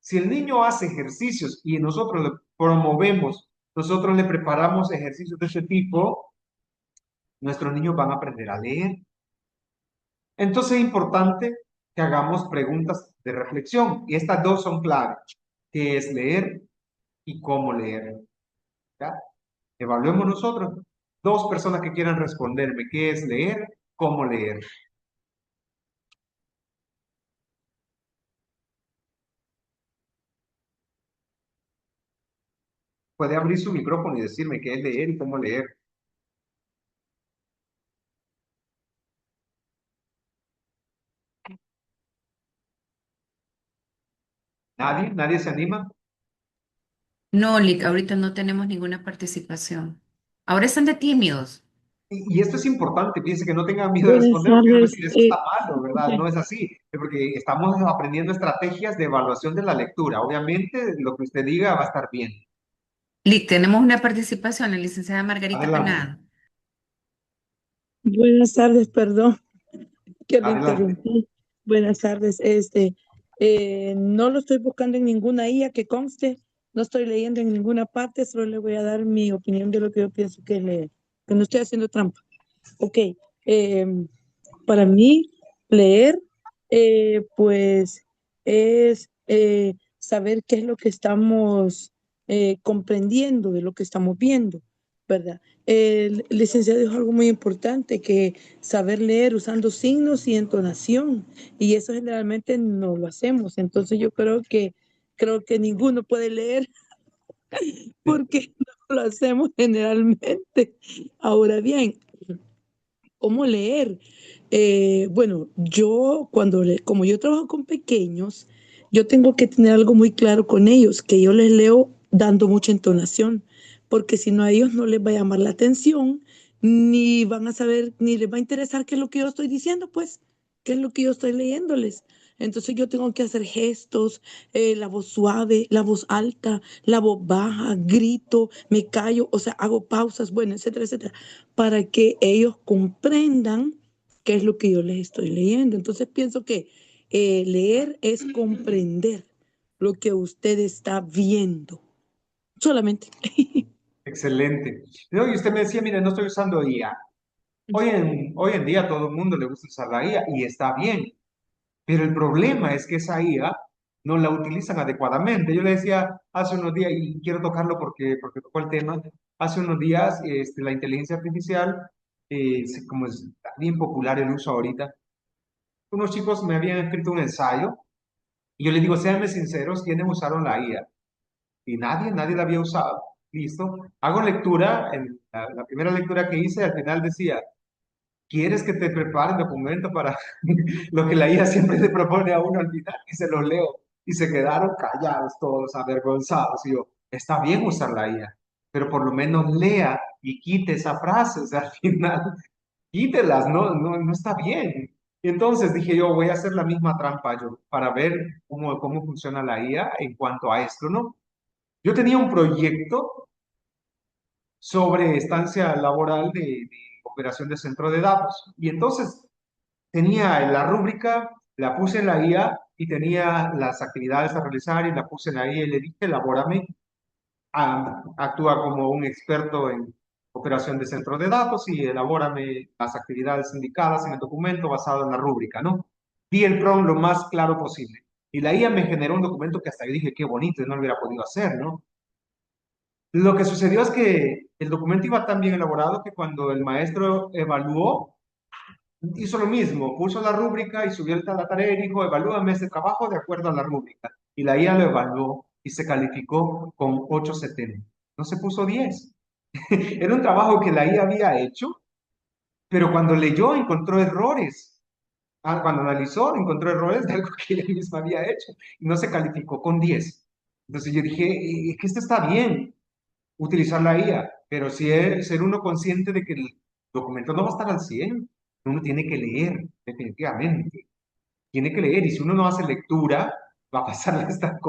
Si el niño hace ejercicios y nosotros le promovemos, nosotros le preparamos ejercicios de ese tipo, nuestros niños van a aprender a leer. Entonces es importante que hagamos preguntas de reflexión y estas dos son claves. ¿Qué es leer y cómo leer? ¿Ya? Evaluemos nosotros. Dos personas que quieran responderme qué es leer, cómo leer. Puede abrir su micrófono y decirme qué es leer y cómo leer. ¿Nadie? ¿Nadie se anima? No, Lick, ahorita no tenemos ninguna participación. Ahora están de tímidos. Y esto es importante, piense que no tengan miedo de Buenas responder, porque tardes. decir, eso está malo, ¿verdad? Ok. No es así, porque estamos aprendiendo estrategias de evaluación de la lectura. Obviamente, lo que usted diga va a estar bien. Lick, tenemos una participación, la licenciada Margarita Adelante, Penado. Buenas tardes, perdón que lo adelante. interrumpí. Buenas tardes. No lo estoy buscando en ninguna IA que conste, no estoy leyendo en ninguna parte, solo le voy a dar mi opinión de lo que yo pienso que es leer, que no estoy haciendo trampa. Ok, para mí leer, pues es saber qué es lo que estamos comprendiendo de lo que estamos viendo, ¿verdad? El licenciado dijo algo muy importante, que saber leer usando signos y entonación, y eso generalmente no lo hacemos. Entonces yo creo que ninguno puede leer porque no lo hacemos generalmente. Ahora bien, ¿cómo leer? Bueno, yo como yo trabajo con pequeños, yo tengo que tener algo muy claro con ellos, que yo les leo dando mucha entonación, porque si no a ellos no les va a llamar la atención, ni van a saber, ni les va a interesar qué es lo que yo estoy diciendo, pues, qué es lo que yo estoy leyéndoles. Entonces yo tengo que hacer gestos, la voz suave, la voz alta, la voz baja, grito, me callo, o sea, hago pausas, bueno, etcétera, etcétera, para que ellos comprendan qué es lo que yo les estoy leyendo. Entonces pienso que leer es comprender lo que usted está viendo, solamente. Excelente. No, y usted me decía, mire, no estoy usando IA. Hoy en día a todo el mundo le gusta usar la IA y está bien, pero el problema es que esa IA no la utilizan adecuadamente. Yo le decía hace unos días, y quiero tocarlo porque tocó el tema, hace unos días la inteligencia artificial, como es bien popular el uso ahorita, unos chicos me habían escrito un ensayo y yo les digo, séanme sinceros, ¿quiénes usaron la IA? Y nadie la había usado. Listo. Hago lectura, en la primera lectura que hice, al final decía, ¿quieres que te prepare el documento para lo que la IA siempre le propone a uno al final? Y se los leo. Y se quedaron callados todos, avergonzados. Y yo, está bien usar la IA, pero por lo menos lea y quite esa frase. O sea, al final, quítelas, no está bien. Y entonces dije yo, voy a hacer la misma trampa yo, para ver cómo funciona la IA en cuanto a esto, ¿no? Yo tenía un proyecto sobre estancia laboral de operación de centro de datos. Y entonces tenía en la rúbrica, la puse en la guía y tenía las actividades a realizar y la puse en la guía y le dije, elabórame, actúa como un experto en operación de centro de datos y elabórame las actividades indicadas en el documento basado en la rúbrica, ¿no? Di el prompt lo más claro posible. Y la IA me generó un documento que hasta yo dije, qué bonito, yo no lo hubiera podido hacer, ¿no? Lo que sucedió es que el documento iba tan bien elaborado que cuando el maestro evaluó, hizo lo mismo, puso la rúbrica y subió la tarea y dijo, evalúame este trabajo de acuerdo a la rúbrica. Y la IA lo evaluó y se calificó con 8,70. No se puso 10. Era un trabajo que la IA había hecho, pero cuando leyó encontró errores. Cuando analizó encontró errores de algo que ella misma había hecho y no se calificó con 10. Entonces yo dije, es que esto está bien, utilizar la IA, pero sí es ser uno consciente de que el documento no va a estar al 100. Uno tiene que leer, definitivamente. Tiene que leer, y si uno no hace lectura, va a pasar estas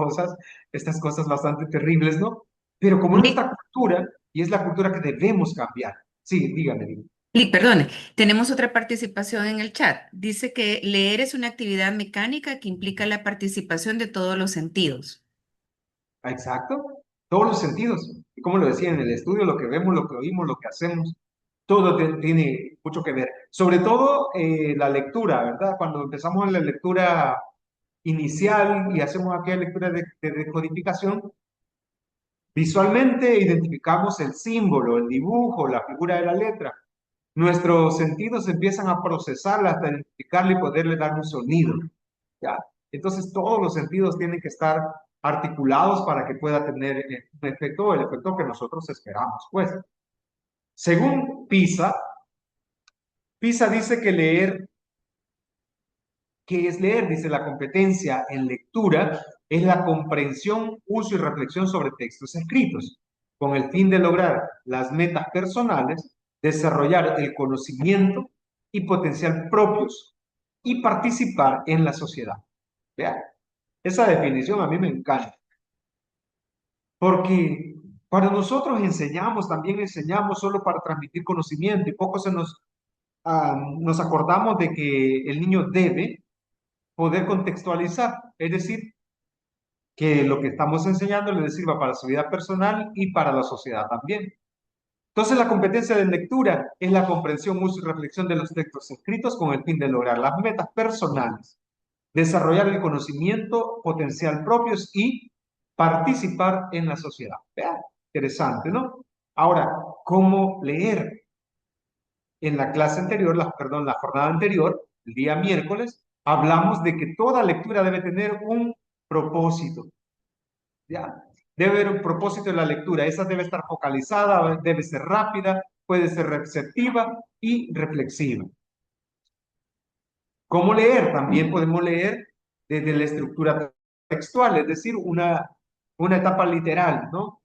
cosas bastante terribles, ¿no? Pero como es Lic, nuestra cultura, y es la cultura que debemos cambiar. Sí, dígame, dígame. Perdone, tenemos otra participación en el chat. Dice que leer es una actividad mecánica que implica la participación de todos los sentidos. Exacto, todos los sentidos. Y como lo decía en el estudio, lo que vemos, lo que oímos, lo que hacemos, todo tiene mucho que ver. Sobre todo la lectura, ¿verdad? Cuando empezamos en la lectura inicial y hacemos aquella lectura de decodificación, visualmente identificamos el símbolo, el dibujo, la figura de la letra. Nuestros sentidos empiezan a procesarla hasta identificarla y poderle dar un sonido. ¿Ya? Entonces todos los sentidos tienen que estar articulados para que pueda tener un efecto, el efecto que nosotros esperamos. Pues, según PISA, PISA dice que leer, ¿qué es leer? Dice la competencia en lectura es la comprensión, uso y reflexión sobre textos escritos, con el fin de lograr las metas personales, desarrollar el conocimiento y potencial propios y participar en la sociedad. Vean, esa definición a mí me encanta, porque cuando nosotros enseñamos, también enseñamos solo para transmitir conocimiento y poco nos acordamos de que el niño debe poder contextualizar, es decir, que lo que estamos enseñando le sirva para su vida personal y para la sociedad también. Entonces, la competencia de lectura es la comprensión, uso y reflexión de los textos escritos con el fin de lograr las metas personales, desarrollar el conocimiento potencial propios y participar en la sociedad. Vean, interesante, ¿no? Ahora, ¿cómo leer? En la clase anterior, perdón, la jornada anterior, el día miércoles, hablamos de que toda lectura debe tener un propósito. ¿Ya? Debe haber un propósito en la lectura. Esa debe estar focalizada, debe ser rápida, puede ser receptiva y reflexiva. ¿Cómo leer? También podemos leer desde la estructura textual, es decir, una etapa literal, ¿no?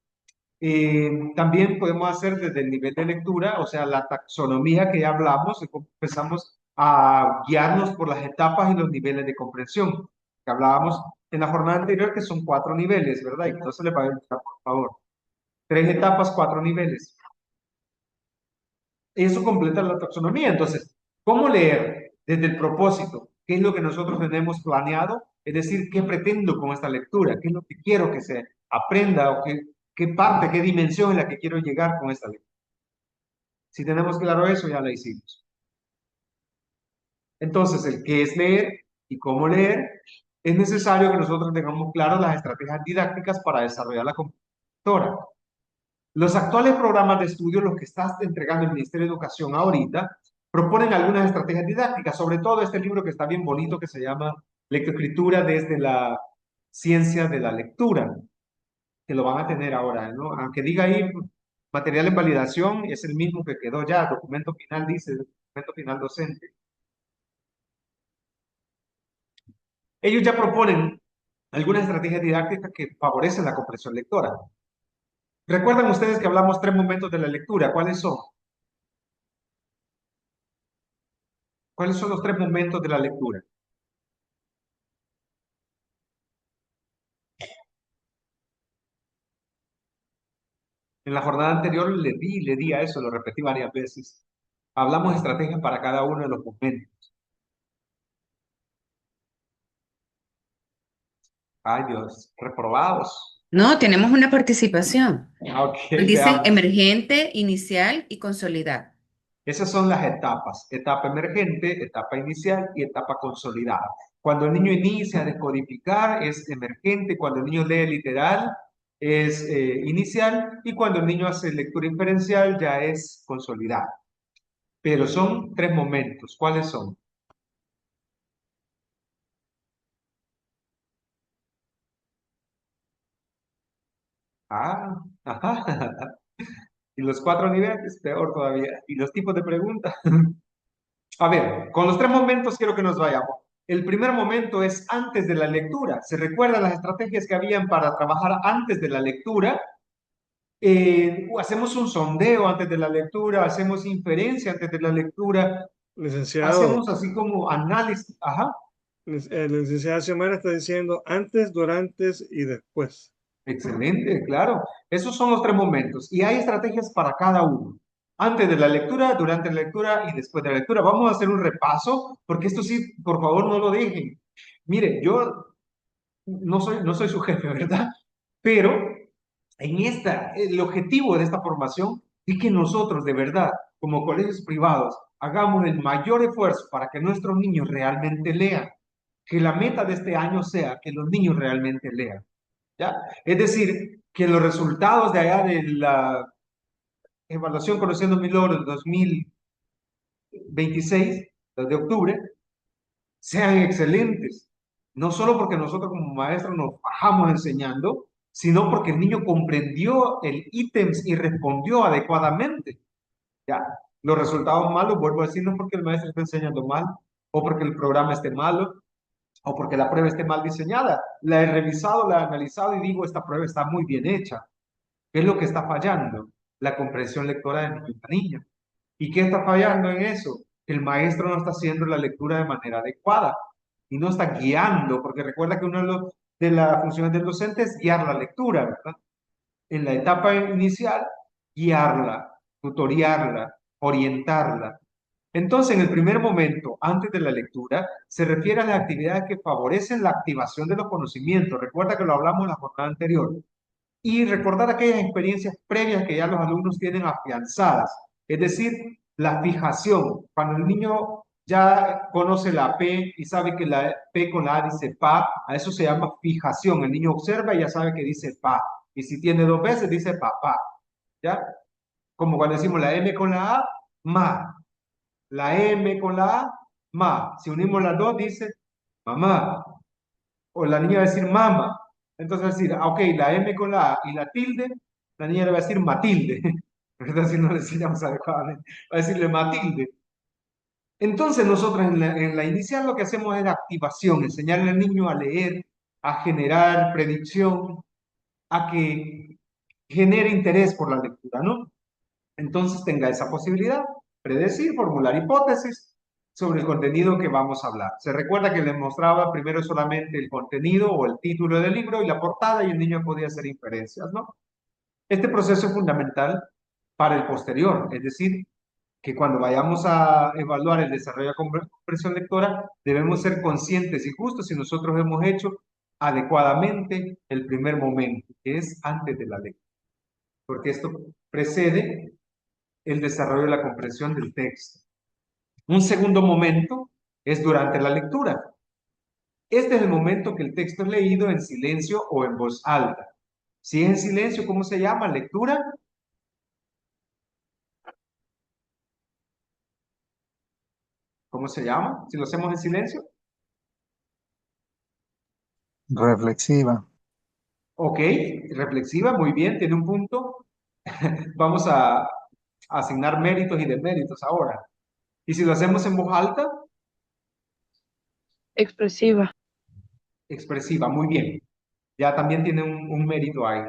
También podemos hacer desde el nivel de lectura, o sea, la taxonomía que ya hablamos, y empezamos a guiarnos por las etapas y los niveles de comprensión, que hablábamos en la jornada anterior, que son 4 niveles, ¿verdad? Y que no se le va a olvidar, por favor. 3 etapas, 4 niveles. Eso completa la taxonomía. Entonces, ¿cómo leer? Desde el propósito. ¿Qué es lo que nosotros tenemos planeado? Es decir, ¿qué pretendo con esta lectura? ¿Qué es lo que quiero que se aprenda o qué parte, qué dimensión en la que quiero llegar con esta lectura? Si tenemos claro eso, ya la hicimos. Entonces, el qué es leer y cómo leer, es necesario que nosotros tengamos claro las estrategias didácticas para desarrollar la computadora. Los actuales programas de estudio, los que está entregando el Ministerio de Educación ahorita, proponen algunas estrategias didácticas, sobre todo este libro que está bien bonito, que se llama Lectoescritura desde la ciencia de la lectura, que lo van a tener ahora, ¿no? Aunque diga ahí material en validación, es el mismo que quedó ya, documento final dice, documento final docente. Ellos ya proponen algunas estrategias didácticas que favorecen la comprensión lectora. ¿Recuerdan ustedes que hablamos 3 momentos de la lectura? ¿Cuáles son? ¿Cuáles son los 3 momentos de la lectura? En la jornada anterior le di a eso, lo repetí varias veces. Hablamos de estrategias para cada uno de los momentos. Ay, Dios, reprobados. No, tenemos una participación. Ok, Dicen veamos. emergente, inicial y consolidada. Esas son las etapas. Etapa emergente, etapa inicial y etapa consolidada. Cuando el niño inicia a descodificar es emergente, cuando el niño lee literal es inicial y cuando el niño hace lectura inferencial ya es consolidada. pero son 3 momentos. ¿Cuáles son? Ah, ajá. Y los 4 niveles, peor todavía. Y los tipos de preguntas. A ver, con los 3 momentos quiero que nos vayamos. El primer momento es antes de la lectura. ¿Se recuerdan las estrategias que habían para trabajar antes de la lectura? Hacemos un sondeo antes de la lectura, hacemos inferencia antes de la lectura, Licenciado, hacemos así como análisis. Ajá, el licenciado Xiomara está diciendo antes, durante y después. excelente, claro. Esos son los 3 momentos y hay estrategias para cada uno. Antes de la lectura, durante la lectura y después de la lectura. Vamos a hacer un repaso, porque esto sí, por favor, no lo dejen. Mire, yo no soy su jefe, ¿verdad? Pero el objetivo de esta formación es que nosotros, de verdad, como colegios privados, hagamos el mayor esfuerzo para que nuestros niños realmente lean. Que la meta de este año sea que los niños realmente lean. ¿Ya? Es decir, que los resultados de allá de la evaluación Conociendo Mi Logro del 2026, los de octubre, sean excelentes. No solo porque nosotros como maestros nos bajamos enseñando, sino porque el niño comprendió el ítems y respondió adecuadamente. Ya, los resultados malos, vuelvo a decir, no es porque el maestro esté enseñando mal, o porque el programa esté malo, o porque la prueba esté mal diseñada. La he revisado, la he analizado y digo, esta prueba está muy bien hecha. ¿Qué es lo que está fallando? La comprensión lectora de la niña. ¿Y qué está fallando en eso? Que el maestro no está haciendo la lectura de manera adecuada y no está guiando, porque recuerda que una de las funciones del docente es guiar la lectura, ¿verdad? En la etapa inicial, guiarla, tutoriarla, orientarla. Entonces, en el primer momento, antes de la lectura, se refiere a las actividades que favorecen la activación de los conocimientos. Recuerda que lo hablamos en la jornada anterior. Y recordar aquellas experiencias previas que ya los alumnos tienen afianzadas. Es decir, la fijación. Cuando el niño ya conoce la P y sabe que la P con la A dice pa, a eso se llama fijación. El niño observa y ya sabe que dice pa. Y si tiene 2 veces, dice papá. ¿Ya? Como cuando decimos la M con la A, ma. La M con la A, ma. Si unimos las dos, dice mamá. O la niña va a decir mama. Entonces va a decir, ok, la M con la A y la tilde, la niña le va a decir Matilde. ¿Verdad? Si no le enseñamos adecuadamente. Va a decirle Matilde. Entonces nosotros en la inicial lo que hacemos es activación, enseñarle al niño a leer, a generar predicción, a que genere interés por la lectura, ¿no? Entonces tenga esa posibilidad, predecir, formular hipótesis sobre el contenido que vamos a hablar. Se recuerda que les mostraba primero solamente el contenido o el título del libro y la portada y el niño podía hacer inferencias, ¿no? Este proceso es fundamental para el posterior, es decir, que cuando vayamos a evaluar el desarrollo de comprensión lectora, debemos ser conscientes y justos si nosotros hemos hecho adecuadamente el primer momento, que es antes de la lectura, porque esto precede el desarrollo de la comprensión del texto. Un segundo momento es durante la lectura. Este es el momento que el texto es leído en silencio o en voz alta. Si es en silencio, ¿cómo se llama? ¿Lectura? ¿Cómo se llama? Si lo hacemos en silencio. Reflexiva. Ok, reflexiva, muy bien, tiene un punto. Vamos a asignar méritos y deméritos ahora. Y si lo hacemos en voz alta, Expresiva. expresiva, muy bien. Ya también tiene un mérito ahí.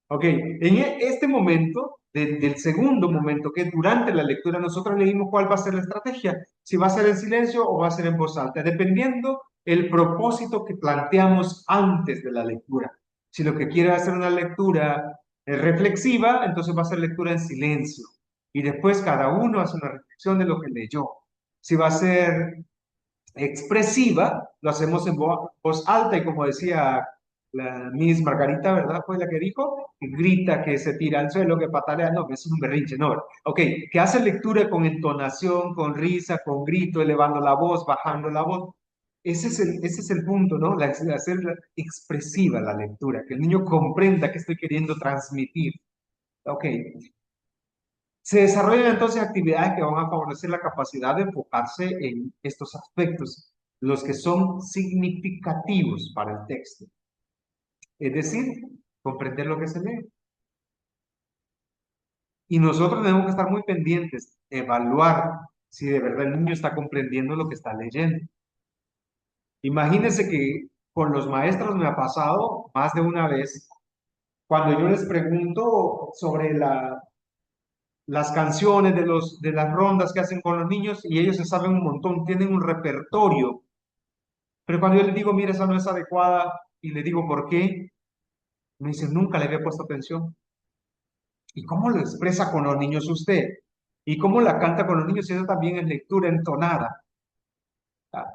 Ok, en este momento, del segundo momento, que es durante la lectura, nosotros leímos cuál va a ser la estrategia, si va a ser en silencio o va a ser en voz alta, dependiendo el propósito que planteamos antes de la lectura. Si lo que quiere hacer una lectura reflexiva, entonces va a ser lectura en silencio. Y después cada uno hace una reflexión de lo que leyó. Si va a ser expresiva, lo hacemos en voz alta y como decía la Miss Margarita, ¿verdad? Fue la que dijo, que grita, que se tira al suelo, que patalea, no, eso es un berrinche, no. Ok, que hace lectura con entonación, con risa, con grito, elevando la voz, bajando la voz. Ese es el punto, ¿no? Hacer expresiva la lectura, que el niño comprenda qué estoy queriendo transmitir. Ok. Se desarrollan entonces actividades que van a favorecer la capacidad de enfocarse en estos aspectos, los que son significativos para el texto. Es decir, comprender lo que se lee. Y nosotros tenemos que estar muy pendientes, evaluar si de verdad el niño está comprendiendo lo que está leyendo. Imagínense que con los maestros me ha pasado más de una vez, cuando yo les pregunto sobre las canciones de las rondas que hacen con los niños y ellos se saben un montón, tienen un repertorio. Pero cuando yo les digo, mira, esa no es adecuada, y le digo, ¿por qué? Me dicen, nunca le había puesto atención. ¿Y cómo lo expresa con los niños usted? ¿Y cómo la canta con los niños? Eso también es lectura entonada. Ah,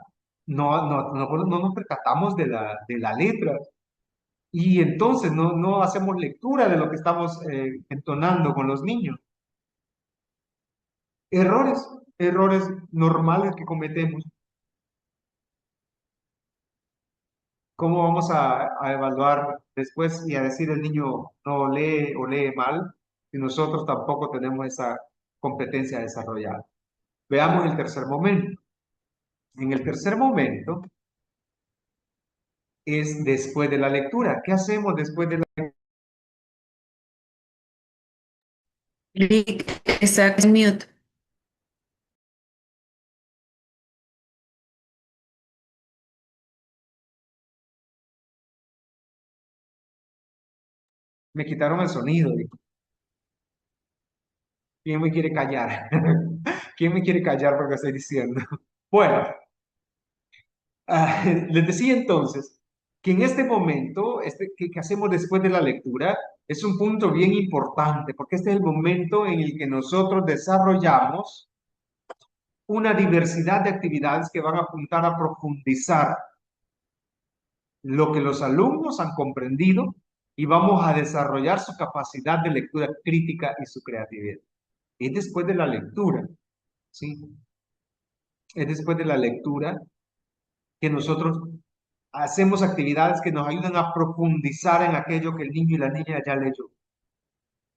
no nos percatamos de la letra. Y entonces no hacemos lectura de lo que estamos entonando con los niños. Errores, errores normales que cometemos. ¿Cómo vamos a evaluar después y a decir el niño no lee o lee mal si nosotros tampoco tenemos esa competencia desarrollada? Veamos el tercer momento. En el tercer momento es después de la lectura. ¿Qué hacemos después de la lectura? Está en mute. Me quitaron el sonido. ¿Quién me quiere callar? ¿Quién me quiere callar por lo que estoy diciendo? Bueno, les decía entonces que en este momento, que hacemos después de la lectura, es un punto bien importante, porque este es el momento en el que nosotros desarrollamos una diversidad de actividades que van a apuntar a profundizar lo que los alumnos han comprendido y vamos a desarrollar su capacidad de lectura crítica y su creatividad. Es después de la lectura, ¿sí? Es después de la lectura que nosotros hacemos actividades que nos ayudan a profundizar en aquello que el niño y la niña ya leyó.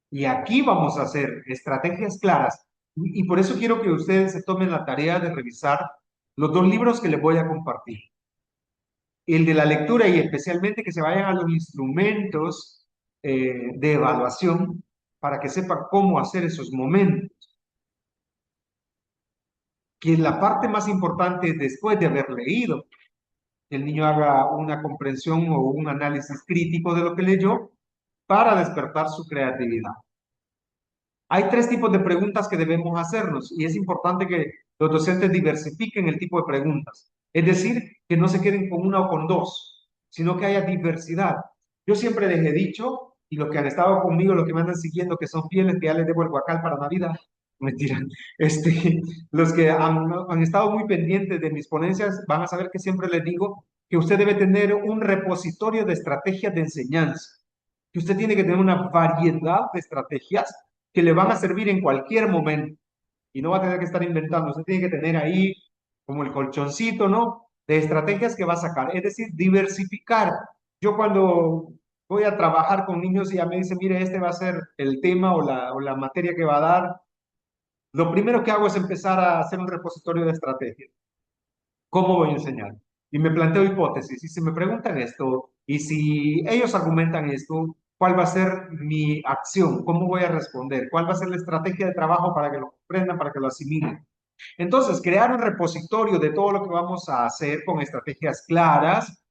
Y aquí vamos a hacer estrategias claras. Y por eso quiero que ustedes se tomen la tarea de revisar los dos libros que les voy a compartir. El de la lectura y especialmente que se vayan a los instrumentos de evaluación para que sepan cómo hacer esos momentos. Que la parte más importante es después de haber leído, que el niño haga una comprensión o un análisis crítico de lo que leyó para despertar su creatividad. Hay tres tipos de preguntas que debemos hacernos y es importante que los docentes diversifiquen el tipo de preguntas. Es decir, que no se queden con una o con dos, sino que haya diversidad. Yo siempre les he dicho, y los que han estado conmigo, los que me andan siguiendo, que son fieles, que ya les debo el guacal para Navidad, mentira, los que han estado muy pendientes de mis ponencias van a saber que siempre les digo que usted debe tener un repositorio de estrategias de enseñanza, que usted tiene que tener una variedad de estrategias que le van a servir en cualquier momento y no va a tener que estar inventando. Usted tiene que tener ahí como el colchoncito, ¿no? De estrategias que va a sacar, es decir, diversificar. Yo cuando voy a trabajar con niños y ya me dicen, mire, este va a ser el tema o la materia que va a dar, lo primero que hago es empezar a hacer un repositorio de estrategias. ¿Cómo voy a enseñar? Y me planteo hipótesis. Y si me preguntan esto, y si ellos argumentan esto, ¿cuál va a ser mi acción? ¿Cómo voy a responder? ¿Cuál va a ser la estrategia de trabajo para que lo comprendan, para que lo asimilen? Entonces, crear un repositorio de todo lo que vamos a hacer con estrategias claras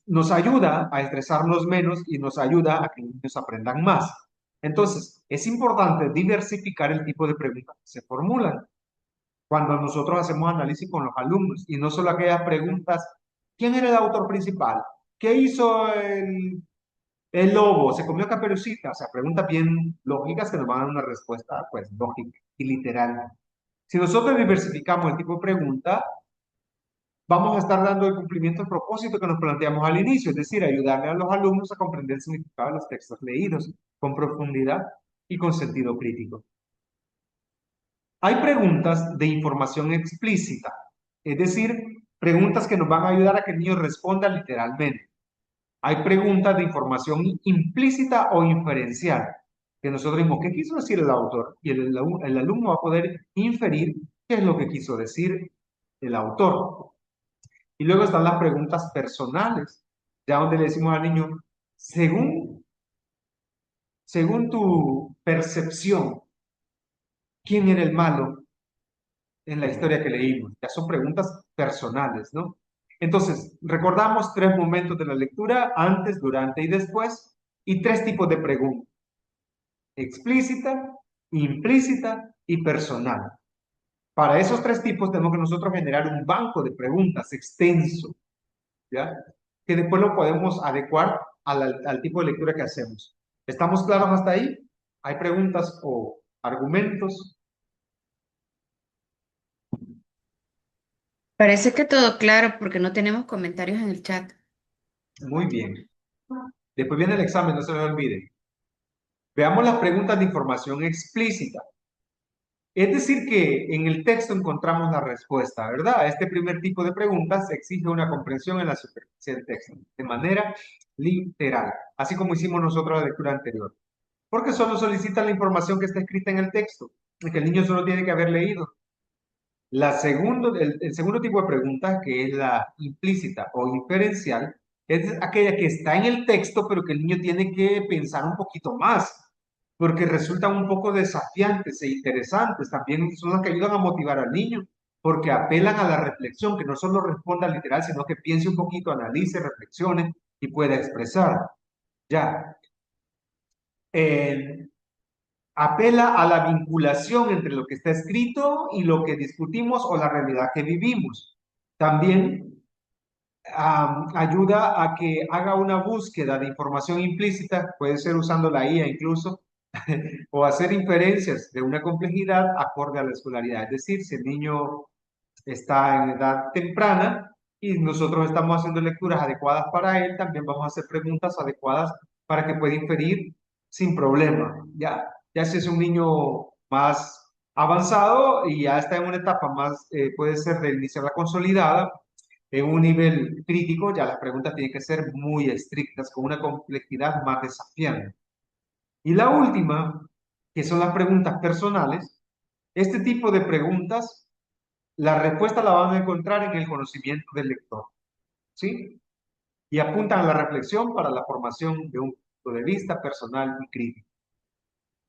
nos ayuda a estresarnos menos y nos ayuda a que los niños aprendan más. Entonces, es importante diversificar el tipo de preguntas que se formulan cuando nosotros hacemos análisis con los alumnos y no solo aquellas preguntas, ¿quién era el autor principal? ¿Qué hizo el lobo? ¿Se comió Caperucita? O sea, preguntas bien lógicas que nos van a dar una respuesta, pues, lógica y literal. Si nosotros diversificamos el tipo de pregunta, vamos a estar dando el cumplimiento al propósito que nos planteamos al inicio, es decir, ayudarle a los alumnos a comprender el significado de los textos leídos con profundidad y con sentido crítico. Hay preguntas de información explícita, es decir, preguntas que nos van a ayudar a que el niño responda literalmente. Hay preguntas de información implícita o inferencial, que nosotros dijimos, ¿qué quiso decir el autor? Y el alumno va a poder inferir qué es lo que quiso decir el autor. Y luego están las preguntas personales, ya donde le decimos al niño, según tu percepción, ¿quién era el malo en la historia que leímos? Ya son preguntas personales, ¿no? Entonces, recordamos 3 momentos de la lectura, antes, durante y después, y 3 tipos de preguntas: explícita, implícita y personal. Para esos 3 tipos tenemos que nosotros generar un banco de preguntas extenso, ¿ya? Que después lo podemos adecuar al tipo de lectura que hacemos. ¿Estamos claros hasta ahí? ¿Hay preguntas o argumentos? Parece que todo claro porque no tenemos comentarios en el chat. Muy bien. Después viene el examen, no se lo olviden. Veamos las preguntas de información explícita. Es decir, que en el texto encontramos la respuesta, ¿verdad? Este primer tipo de preguntas exige una comprensión en la superficie del texto, de manera literal, así como hicimos nosotros la lectura anterior. Porque solo solicita la información que está escrita en el texto, y que el niño solo tiene que haber leído. El segundo tipo de pregunta, que es la implícita o inferencial, es aquella que está en el texto, pero que el niño tiene que pensar un poquito más, porque resultan un poco desafiantes e interesantes. También son las que ayudan a motivar al niño, porque apelan a la reflexión, que no solo responda literal, sino que piense un poquito, analice, reflexione y pueda expresar. Ya. Eh, Apela a la vinculación entre lo que está escrito y lo que discutimos o la realidad que vivimos. También ayuda a que haga una búsqueda de información implícita, puede ser usando la IA incluso, o hacer inferencias de una complejidad acorde a la escolaridad. Es decir, si el niño está en edad temprana y nosotros estamos haciendo lecturas adecuadas para él, también vamos a hacer preguntas adecuadas para que pueda inferir sin problema. Ya si es un niño más avanzado y ya está en una etapa más, puede ser de iniciar la consolidada, en un nivel crítico, ya las preguntas tienen que ser muy estrictas, con una complejidad más desafiante. Y la última, que son las preguntas personales, este tipo de preguntas, la respuesta la van a encontrar en el conocimiento del lector, ¿sí? Y apuntan a la reflexión para la formación de un punto de vista personal y crítico.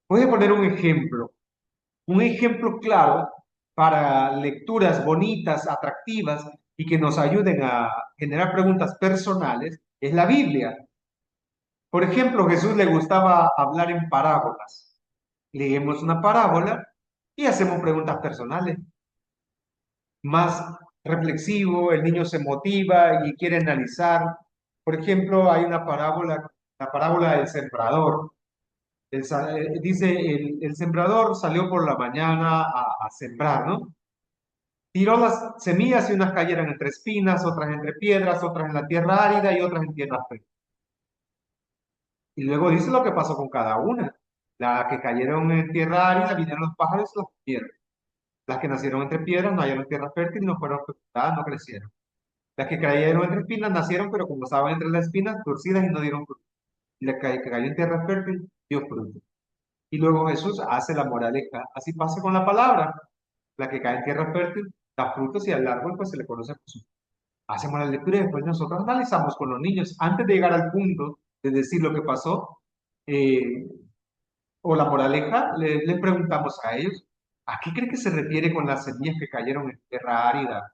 Voy a poner un ejemplo claro para lecturas bonitas, atractivas y que nos ayuden a generar preguntas personales, es la Biblia. Por ejemplo, Jesús le gustaba hablar en parábolas. Leemos una parábola y hacemos preguntas personales. Más reflexivo, el niño se motiva y quiere analizar. Por ejemplo, hay una parábola, la parábola del sembrador. Dice, el sembrador salió por la mañana a sembrar, ¿no? Tiró las semillas y unas cayeron entre espinas, otras entre piedras, otras en la tierra árida y otras en tierra fértil. Y luego dice lo que pasó con cada una. Las que cayeron en tierra árida vinieron los pájaros y las comieron. Las que nacieron entre piedras no hallaron tierra fértil, no fueron fecundadas, no crecieron. Las que cayeron entre espinas nacieron, pero como estaban entre las espinas, torcidas y no dieron fruto. Y la que cayó en tierra fértil dio fruto. Y luego Jesús hace la moraleja. Así pasa con la palabra. La que cae en tierra fértil da frutos y al árbol pues se le conoce por su. Hacemos la lectura y después nosotros analizamos con los niños. Antes de llegar al punto de decir lo que pasó, eh, o la moraleja, le preguntamos a ellos, ¿a qué cree que se refiere con las semillas que cayeron en tierra árida?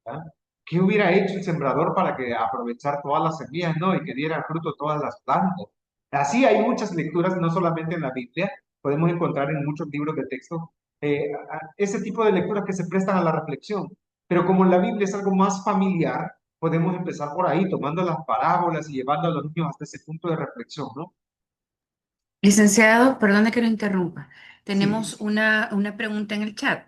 ¿Ah? ¿Qué hubiera hecho el sembrador para que aprovechar todas las semillas, ¿no? Y que dieran fruto todas las plantas? Así hay muchas lecturas, no solamente en la Biblia, podemos encontrar en muchos libros de texto ese tipo de lecturas que se prestan a la reflexión. Pero como en la Biblia es algo más familiar, podemos empezar por ahí, tomando las parábolas y llevando a los niños hasta ese punto de reflexión, ¿no? Licenciado, perdone que lo interrumpa. Sí, Tenemos una pregunta en el chat.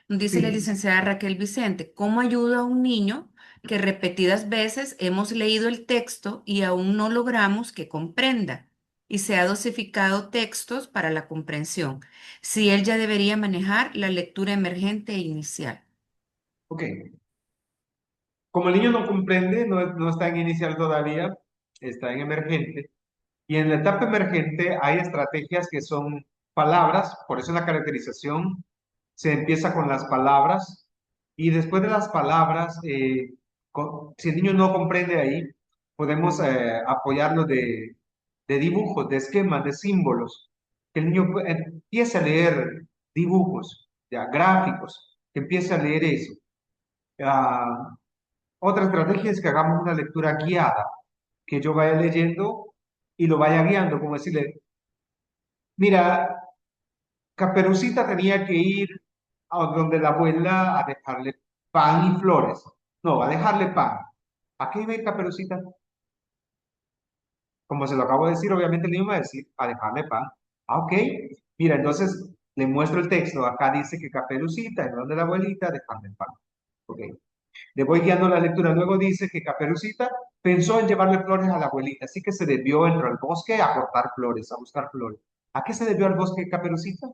Dice la sí. licenciada Raquel Vicente, ¿cómo ayuda a un niño que repetidas veces hemos leído el texto y aún no logramos que comprenda y se ha dosificado textos para la comprensión? Si él ya debería manejar la lectura emergente e inicial. Ok. Como el niño no comprende, no está en inicial todavía, está en emergente, Y en la etapa emergente hay estrategias que son palabras, por eso en la caracterización se empieza con las palabras y después de las palabras, si el niño no comprende ahí, podemos apoyarlo de dibujos, de esquemas, de símbolos, que el niño empiece a leer dibujos, ya, gráficos, que empiece a leer eso. Ah, otra estrategia es que hagamos una lectura guiada, que yo vaya leyendo y lo vaya guiando, como decirle, mira, Caperucita tenía que ir a donde la abuela a dejarle pan y flores. No, a dejarle pan. ¿A qué iba a ir Caperucita? Como se lo acabo de decir, obviamente el niño va a decir, a dejarle pan. Ah, ok. Mira, entonces le muestro el texto. Acá dice que Caperucita es donde la abuelita a dejarle pan. Ok. Le voy guiando la lectura. Luego dice que Caperucita pensó en llevarle flores a la abuelita, así que se desvió, entró al bosque a cortar flores, a buscar flores. ¿A qué se desvió al bosque Caperucita?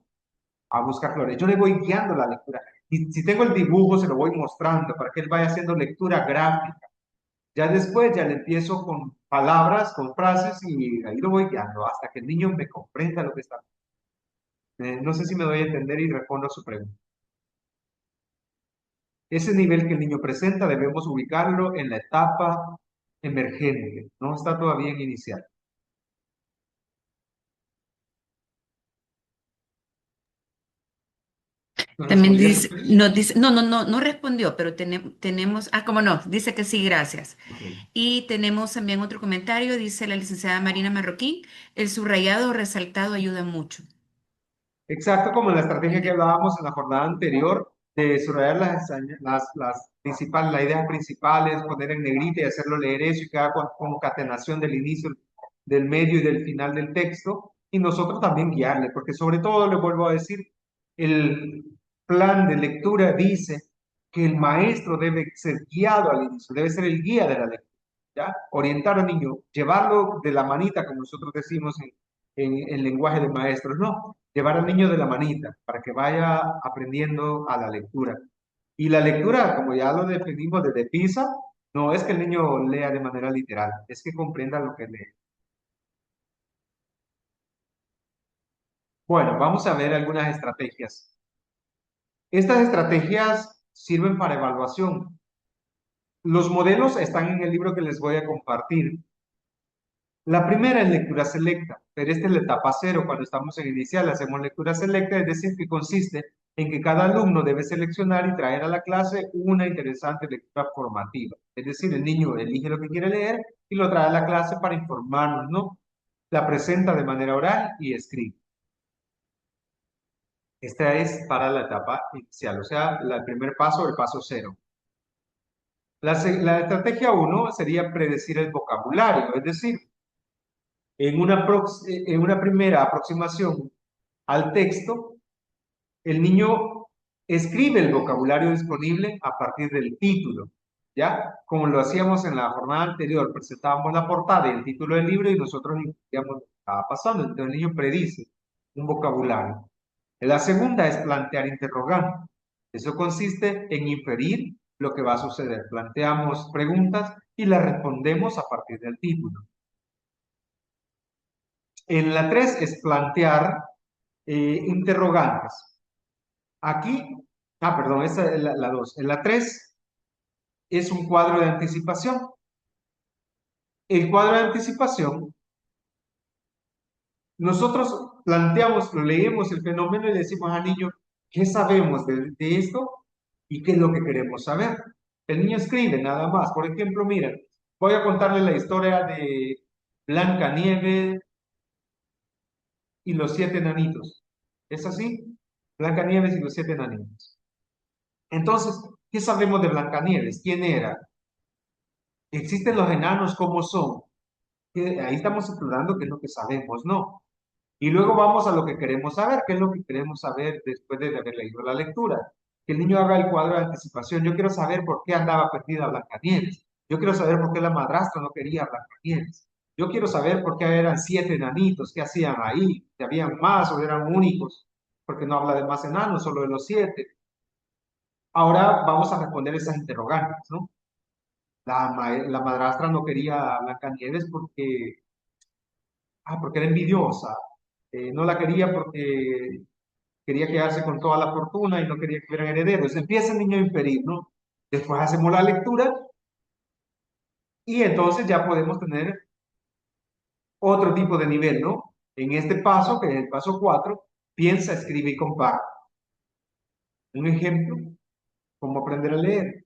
A buscar flores. Yo le voy guiando la lectura. Y si tengo el dibujo, se lo voy mostrando para que él vaya haciendo lectura gráfica. Ya después, ya le empiezo con palabras, con frases y ahí lo voy guiando hasta que el niño me comprenda lo que está. No sé si me doy a entender y respondo a su pregunta. Ese nivel que el niño presenta debemos ubicarlo en la etapa emergente, no está todavía en inicial. ¿No También respondieron? dice, nos dice, no respondió, pero tenemos, como no, dice que sí, gracias. Ok. Y tenemos también otro comentario, dice la licenciada Marina Marroquín, el subrayado o resaltado ayuda mucho. Exacto, como en la estrategia que Entiendo. hablábamos en la jornada anterior, de subrayar las ideas principales, poner en negrita y hacerlo leer eso y cada concatenación del inicio, del medio y del final del texto, y nosotros también guiarle, porque sobre todo, le vuelvo a decir, el plan de lectura dice que el maestro debe ser guiado al inicio, debe ser el guía de la lectura, ¿ya? Orientar al niño, llevarlo de la manita, como nosotros decimos en lenguaje de maestros, no, llevar al niño de la manita para que vaya aprendiendo a la lectura. Y la lectura, como ya lo definimos desde PISA, no es que el niño lea de manera literal, es que comprenda lo que lee. Bueno, vamos a ver algunas estrategias. Estas estrategias sirven para evaluación. Los modelos están en el libro que les voy a compartir. La primera es lectura selecta, pero esta es la etapa cero. Cuando estamos en inicial hacemos lectura selecta, es decir, que consiste en que cada alumno debe seleccionar y traer a la clase una interesante lectura formativa. Es decir, el niño elige lo que quiere leer y lo trae a la clase para informarnos, ¿no? La presenta de manera oral y escrita. Esta es para la etapa inicial, o sea, el primer paso, el paso cero. La estrategia 1 sería predecir el vocabulario, es decir, en una primera aproximación al texto, el niño escribe el vocabulario disponible a partir del título, ¿ya? Como lo hacíamos en la jornada anterior, presentábamos la portada y el título del libro y nosotros digamos lo que estaba pasando, entonces el niño predice un vocabulario. La segunda es plantear interrogantes. Eso consiste en inferir lo que va a suceder. Planteamos preguntas y las respondemos a partir del título. En la 3 es plantear interrogantes. Aquí, perdón, esta es la 2. En la 3 es un cuadro de anticipación. El cuadro de anticipación, nosotros planteamos, lo leemos el fenómeno y le decimos al niño, ¿qué sabemos de esto y qué es lo que queremos saber? El niño escribe nada más. Por ejemplo, mira, voy a contarle la historia de Blancanieves y los 7 enanitos. ¿Es así? Blancanieves y los 7 enanitos. Entonces, ¿qué sabemos de Blancanieves? ¿Quién era? ¿Existen los enanos? ¿Cómo son? Ahí estamos explorando qué es lo que sabemos, ¿no? Y luego vamos a lo que queremos saber, qué es lo que queremos saber después de haber leído la lectura. Que el niño haga el cuadro de anticipación. Yo quiero saber por qué andaba perdida Blancanieves. Yo quiero saber por qué la madrastra no quería a Blancanieves. Yo quiero saber por qué eran 7 enanitos, qué hacían ahí, si habían más o eran únicos, porque no habla de más enanos, solo de los 7. Ahora vamos a responder esas interrogantes, ¿no? La madrastra no quería a Blancanieves porque porque era envidiosa. No la quería porque quería quedarse con toda la fortuna y no quería que hubieran herederos. Empieza el niño a inferir, ¿no? Después hacemos la lectura y entonces ya podemos tener otro tipo de nivel, ¿no? En este paso, que es el paso 4, piensa, escribe y compara. Un ejemplo, cómo aprender a leer.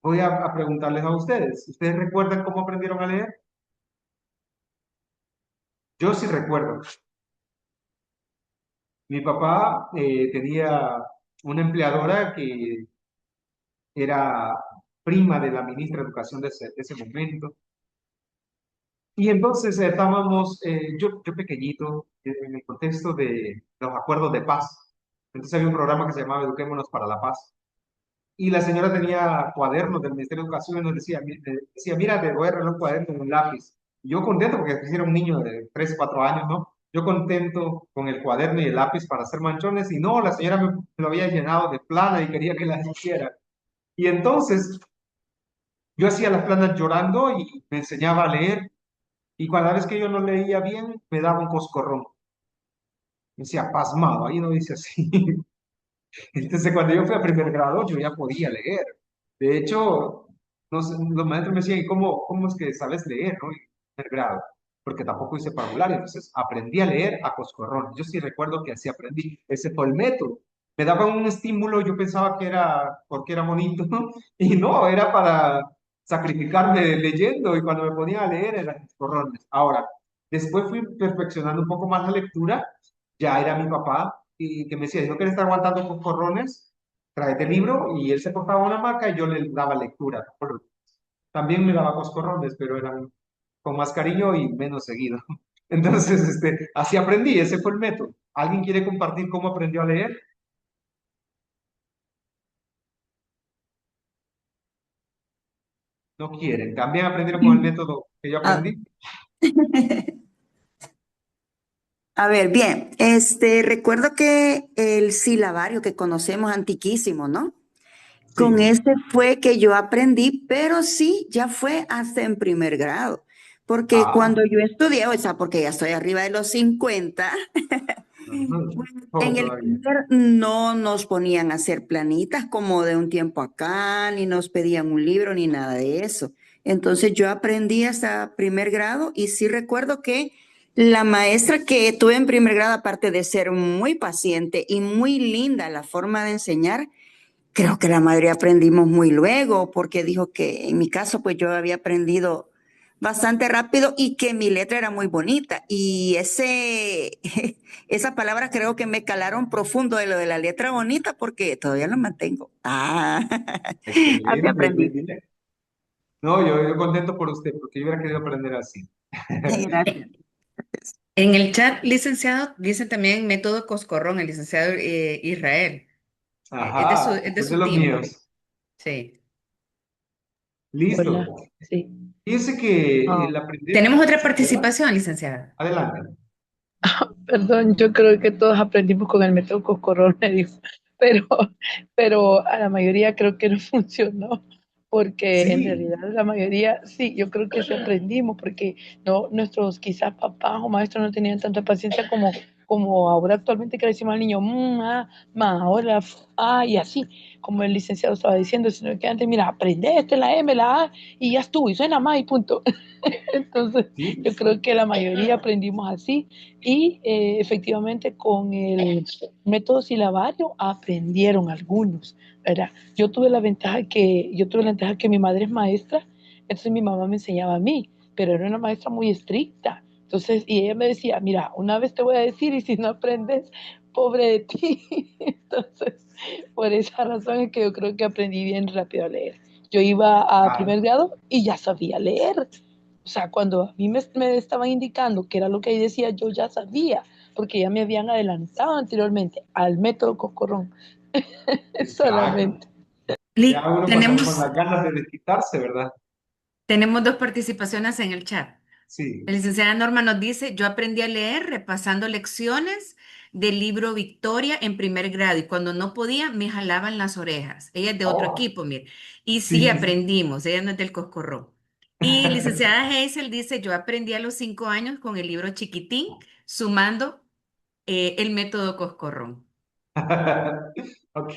Voy a preguntarles a ustedes. ¿Ustedes recuerdan cómo aprendieron a leer? Yo sí recuerdo. Mi papá tenía una empleadora que era prima de la ministra de Educación de ese momento. Y entonces estábamos, yo pequeñito, en el contexto de los acuerdos de paz. Entonces había un programa que se llamaba Eduquémonos para la Paz. Y la señora tenía cuadernos del Ministerio de Educación y nos decía, decía, mira, te voy a regalar un cuaderno con un lápiz. Y yo contento, porque era un niño de 3 4 años, ¿no? Yo contento con el cuaderno y el lápiz para hacer manchones, y no, la señora me lo había llenado de plana y quería que las hiciera. Y entonces yo hacía las planas llorando y me enseñaba a leer, y cada vez que yo no leía bien, me daba un coscorrón. Me decía, pasmado, ahí no dice así. Entonces, cuando yo fui a primer grado, yo ya podía leer. De hecho, los maestros me decían, ¿y cómo es que sabes leer, no? En primer grado, porque tampoco hice parvulario. Entonces, aprendí a leer a coscorrón. Yo sí recuerdo que así aprendí. Ese fue el método. Me daban un estímulo, yo pensaba que era porque era bonito, y no, era para sacrificarme leyendo, y cuando me ponía a leer eran coscorrones. Ahora, después fui perfeccionando un poco más la lectura, ya era mi papá y que me decía, si no quieres estar aguantando coscorrones, tráete el libro, y él se portaba una maca y yo le daba lectura. También me daba coscorrones, pero eran con más cariño y menos seguido. Entonces, así aprendí, ese fue el método. ¿Alguien quiere compartir cómo aprendió a leer? No quieren. ¿También aprendieron con el método que yo Ah, aprendí? a ver, bien, recuerdo que el silabario que conocemos antiquísimo, ¿no? Con Sí. ese fue que yo aprendí, pero sí, ya fue hasta en primer grado, porque Ah, cuando yo estudié, o sea, porque ya estoy arriba de los 50, ujú. pues, Oh, en el todavía. kinder no nos ponían a hacer planitas como de un tiempo acá, ni nos pedían un libro, ni nada de eso. Entonces yo aprendí hasta primer grado y sí recuerdo que la maestra que tuve en primer grado, aparte de ser muy paciente y muy linda la forma de enseñar, creo que la mayoría aprendimos muy luego, porque dijo que en mi caso, pues yo había aprendido bastante rápido y que mi letra era muy bonita. Y esa palabra creo que me calaron profundo de lo de la letra bonita, porque todavía lo mantengo. Así Excelente, muy aprendí. bien. No, yo contento por usted, porque yo hubiera querido aprender así. Gracias. En el chat, licenciado, dice también método Coscorrón, el licenciado Israel. Ajá, Es de es de su los team. míos. Sí. Listo. Hola, sí. Fíjense que Ah, el aprender Tenemos otra ¿verdad? participación, licenciada. Adelante. perdón, yo creo que todos aprendimos con el método Coscorrón, me dijo, pero, pero a la mayoría creo que no funcionó, porque en Sí, realidad la mayoría, sí, yo creo que sí aprendimos, porque no, nuestros quizás papás o maestros no tenían tanta paciencia como ahora actualmente que le decimos al niño, ma, ahora, y así, como el licenciado estaba diciendo, sino que antes, mira, aprende esto, la M, la A, y ya estuvo, y suena más y punto. Entonces, sí. yo creo que la mayoría aprendimos así y efectivamente con el método silabario aprendieron algunos, ¿verdad? Yo tuve la ventaja que mi madre es maestra, entonces mi mamá me enseñaba a mí, pero era una maestra muy estricta. Entonces, y ella me decía, mira, una vez te voy a decir y si no aprendes, pobre de ti. Entonces, por esa razón es que yo creo que aprendí bien rápido a leer. Yo iba a Ah, primer grado y ya sabía leer. O sea, cuando a mí me estaban indicando que era lo que ahí decía, yo ya sabía, porque ya me habían adelantado anteriormente al método Coscorrón, exacto. solamente. Ya uno con Tenemos, las ganas de desquitarse, ¿verdad? tenemos dos participaciones en el chat. La Sí. licenciada Norma nos dice, yo aprendí a leer repasando lecciones del libro Victoria en primer grado y cuando no podía me jalaban las orejas. Ella es de otro Oh, equipo, mire. Y sí sí, sí, sí. aprendimos, ella no es del Coscorrón. Y licenciada Hazel dice, yo aprendí a los 5 años con el libro Chiquitín, sumando el método Coscorrón. Ok,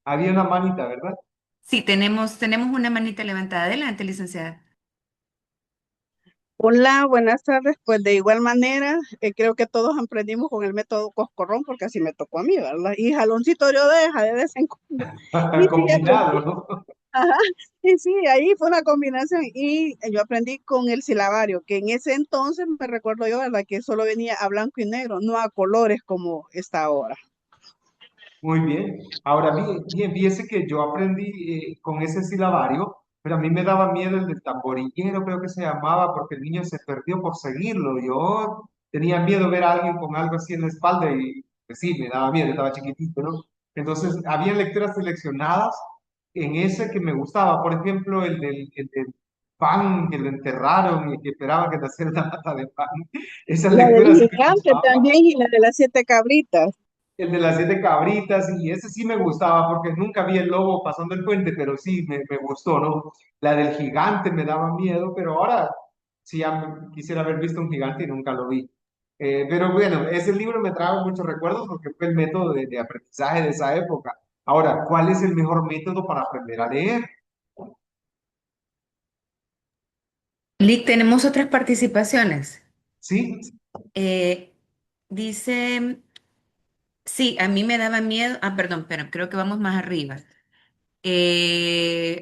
había una manita, ¿verdad? Sí, tenemos una manita levantada. Adelante, licenciada. Hola, buenas tardes. Pues de igual manera, creo que todos aprendimos con el método Coscorrón, porque así me tocó a mí, ¿verdad? Y jaloncito de oreja de vez en cuando. Y sí, Combinado, aprendí. ¿no? Ajá, y sí, ahí fue una combinación. Y yo aprendí con el silabario, que en ese entonces me recuerdo yo, ¿verdad? Que solo venía a blanco y negro, no a colores como está ahora. Muy bien. Ahora bien, fíjese que yo aprendí con ese silabario, pero a mí me daba miedo el del tamborillero, creo que se llamaba, porque el niño se perdió por seguirlo. Yo tenía miedo ver a alguien con algo así en la espalda y pues sí, me daba miedo, estaba chiquitito, ¿no? Entonces, había lecturas seleccionadas en ese que me gustaba. Por ejemplo, el del pan que lo enterraron y que esperaban que naciera una lata de pan. Esas La del lecturas sí me gigante gustaban. también y la de las 7 cabritas. El de las 7 cabritas, y ese sí me gustaba porque nunca vi el lobo pasando el puente, pero sí me gustó, ¿no? La del gigante me daba miedo, pero ahora sí quisiera haber visto un gigante y nunca lo vi. Pero bueno, ese libro me trae muchos recuerdos porque fue el método de aprendizaje de esa época. Ahora, ¿cuál es el mejor método para aprender a leer? Lick, tenemos otras participaciones. ¿Sí? Eh, dice, sí, a mí me daba miedo. Ah, perdón, pero creo que vamos más arriba.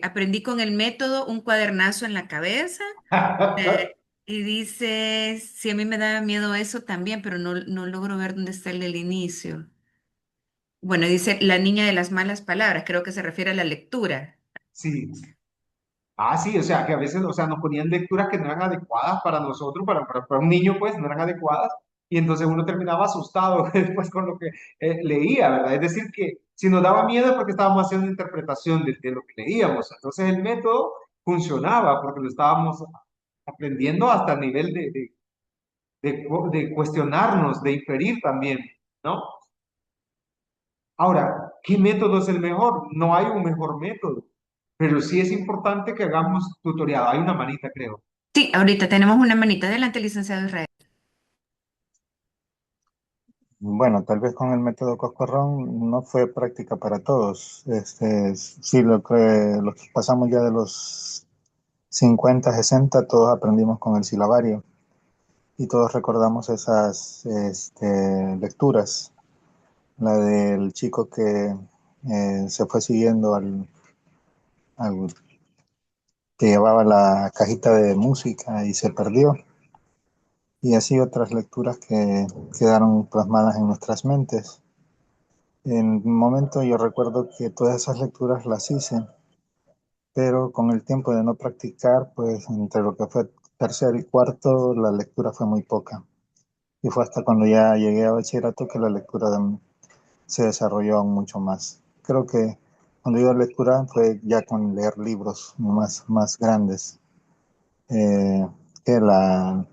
Aprendí con el método un cuadernazo en la cabeza. Y dice, sí, a mí me daba miedo eso también, pero no logro ver dónde está el del inicio. Bueno, dice la niña de las malas palabras, creo que se refiere a la lectura. Sí. Ah, sí, o sea, que a veces, o sea, nos ponían lecturas que no eran adecuadas para nosotros, para un niño, pues, no eran adecuadas, y entonces uno terminaba asustado después con lo que leía, ¿verdad? Es decir, que si nos daba miedo es porque estábamos haciendo interpretación de lo que leíamos, entonces el método funcionaba porque lo estábamos aprendiendo hasta el nivel de cuestionarnos, de inferir también, ¿no? Ahora, ¿qué método es el mejor? No hay un mejor método, pero sí es importante que hagamos tutorial. Hay una manita, creo. Sí, ahorita tenemos una manita. Adelante, licenciado Israel. Bueno, tal vez con el método Coscorrón no fue práctica para todos. Sí, los que pasamos ya de los 50, 60, todos aprendimos con el silabario y todos recordamos esas lecturas. La del chico que se fue siguiendo al que llevaba la cajita de música y se perdió. Y así otras lecturas que quedaron plasmadas en nuestras mentes. En un momento yo recuerdo que todas esas lecturas las hice, pero con el tiempo de no practicar, pues entre lo que fue tercero y cuarto, la lectura fue muy poca. Y fue hasta cuando ya llegué a bachillerato que la lectura se desarrolló aún mucho más. Creo que cuando digo lectura fue ya con leer libros más grandes, eh, que la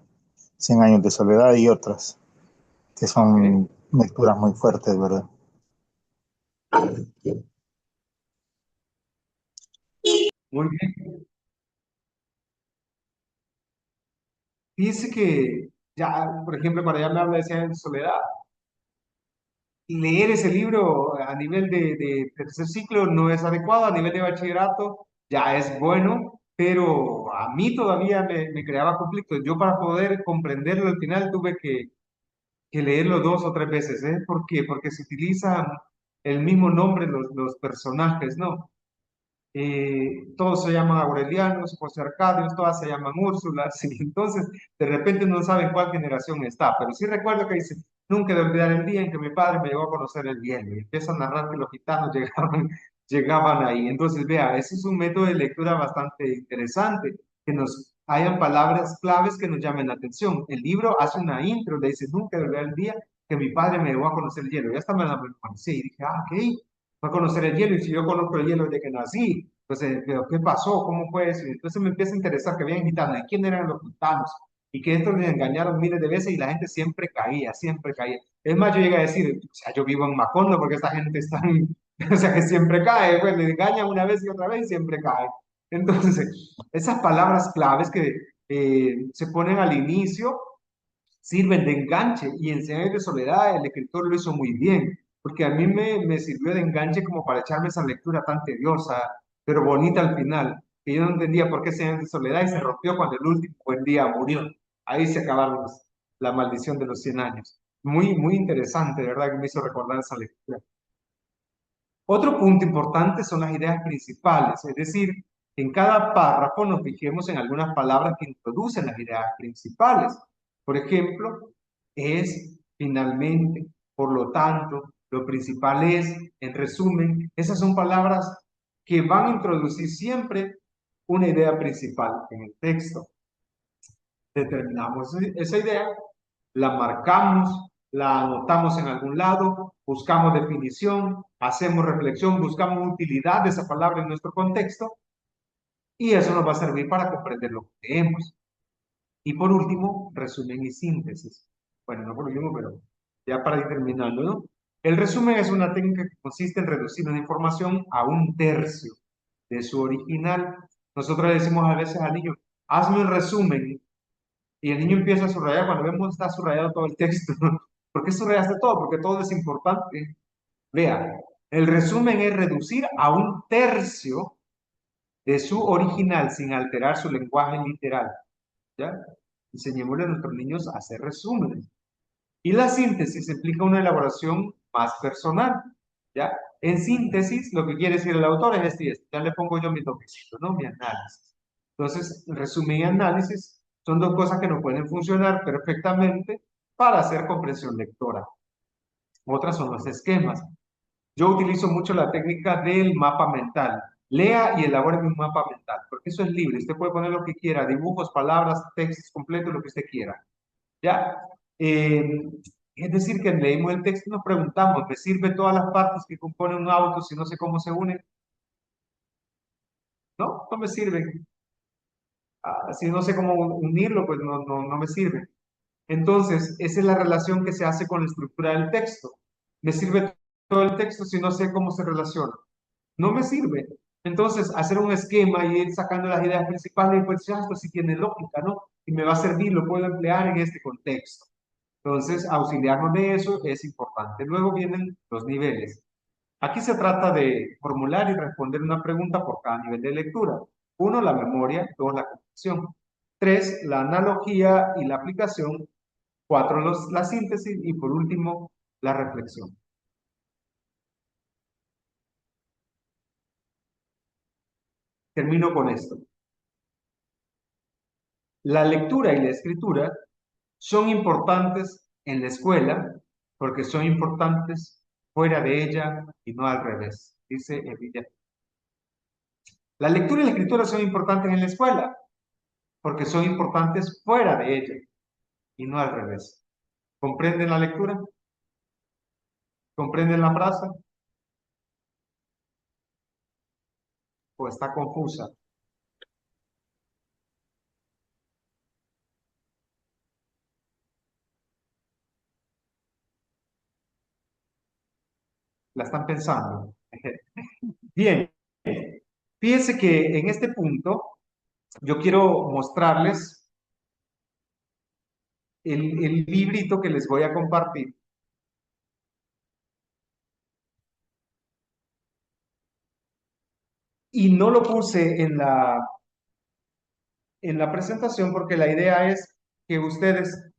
Cien años de soledad y otras, que Ok, son lecturas muy fuertes, ¿verdad? muy bien. Fíjese que ya, por ejemplo, para ya me habla de Cien años de soledad. Leer ese libro a nivel de tercer ciclo no es adecuado, a nivel de bachillerato ya es bueno, pero a mí todavía me creaba conflicto. Yo para poder comprenderlo al final tuve que leerlo 2 o 3 veces, ¿eh? ¿Por qué? Porque se utilizan el mismo nombre los personajes, ¿no? Todos se llaman Aurelianos, José Arcadios, todas se llaman Úrsulas, y entonces de repente no saben cuál generación está, pero sí recuerdo que dice, nunca de olvidar el día en que mi padre me llevó a conocer el hielo, y empieza a narrar que los gitanos llegaban ahí. Entonces, vea, ese es un método de lectura bastante interesante, que nos hayan palabras claves que nos llamen la atención. El libro hace una intro, le dice, nunca de olvidar el día que mi padre me llevó a conocer el hielo. Ya hasta me la memorizé y dije, ah, ok, fue a conocer el hielo, y si yo conozco el hielo desde que nací, entonces, pero ¿qué pasó? ¿Cómo fue eso? Y entonces me empieza a interesar que habían gitanos, ¿y quién eran los gitanos? Y que estos les engañaron miles de veces y la gente siempre caía, siempre caía. Es más, yo llegué a decir, o sea, yo vivo en Macondo porque esta gente está, o sea, que siempre cae, pues le engañan una vez y otra vez y siempre cae. Entonces, esas palabras claves que se ponen al inicio sirven de enganche y en Señales de Soledad el escritor lo hizo muy bien, porque a mí me sirvió de enganche como para echarme esa lectura tan tediosa, pero bonita al final, que yo no entendía por qué Señales de Soledad y se rompió cuando el último buen día murió. Ahí se acabaron la maldición de los 100 años. Muy, muy interesante, de verdad, que me hizo recordar esa lectura. Otro punto importante son las ideas principales, es decir, en cada párrafo nos fijemos en algunas palabras que introducen las ideas principales. Por ejemplo, es, finalmente, por lo tanto, lo principal es, en resumen, esas son palabras que van a introducir siempre una idea principal en el texto. Determinamos esa idea, la marcamos, la anotamos en algún lado, buscamos definición, hacemos reflexión, buscamos utilidad de esa palabra en nuestro contexto y eso nos va a servir para comprender lo que leemos. Y por último, resumen y síntesis. Bueno, no por último, pero ya para ir terminando, ¿no? El resumen es una técnica que consiste en reducir una información a un tercio de su original. Nosotros le decimos a veces al niño, hazme un resumen y el niño empieza a subrayar, cuando vemos está subrayado todo el texto. ¿Por qué subrayaste todo? Porque todo es importante. Vea, el resumen es reducir a un tercio de su original sin alterar su lenguaje literal. ¿Ya? Enseñémosle a nuestros niños a hacer resúmenes. Y la síntesis implica una elaboración más personal. ¿Ya? En síntesis, lo que quiere decir el autor es esto y esto. Ya le pongo yo mi toquecito, ¿no? Mi análisis. Entonces, resumen y análisis son dos cosas que no pueden funcionar perfectamente para hacer comprensión lectora. Otras son los esquemas. Yo utilizo mucho la técnica del mapa mental. Lea y elabore un mapa mental, porque eso es libre. Usted puede poner lo que quiera, dibujos, palabras, textos completos, lo que usted quiera. ¿Ya? Es decir, que leímos el texto y nos preguntamos, ¿me sirve todas las partes que componen un auto si no sé cómo se unen? No, no me sirve. Si no sé cómo unirlo, pues no me sirve. Entonces, esa es la relación que se hace con la estructura del texto. Me sirve todo el texto si no sé cómo se relaciona. No me sirve. Entonces, hacer un esquema y ir sacando las ideas principales, pues ya esto sí tiene lógica, ¿no? Y me va a servir, lo puedo emplear en este contexto. Entonces, auxiliarnos de eso es importante. Luego vienen los niveles. Aquí se trata de formular y responder una pregunta por cada nivel de lectura. 1, la memoria. 2, la comprensión. 3, la analogía y la aplicación. 4, la síntesis. Y por último, la reflexión. Termino con esto. La lectura y la escritura son importantes en la escuela porque son importantes fuera de ella y no al revés, dice Emilia. La lectura y la escritura son importantes en la escuela porque son importantes fuera de ella y no al revés. ¿Comprenden la lectura? ¿Comprenden la frase? ¿O está confusa? ¿La están pensando? Bien, fíjense que en este punto yo quiero mostrarles el librito que les voy a compartir. Y no lo puse en la presentación porque la idea es que ustedes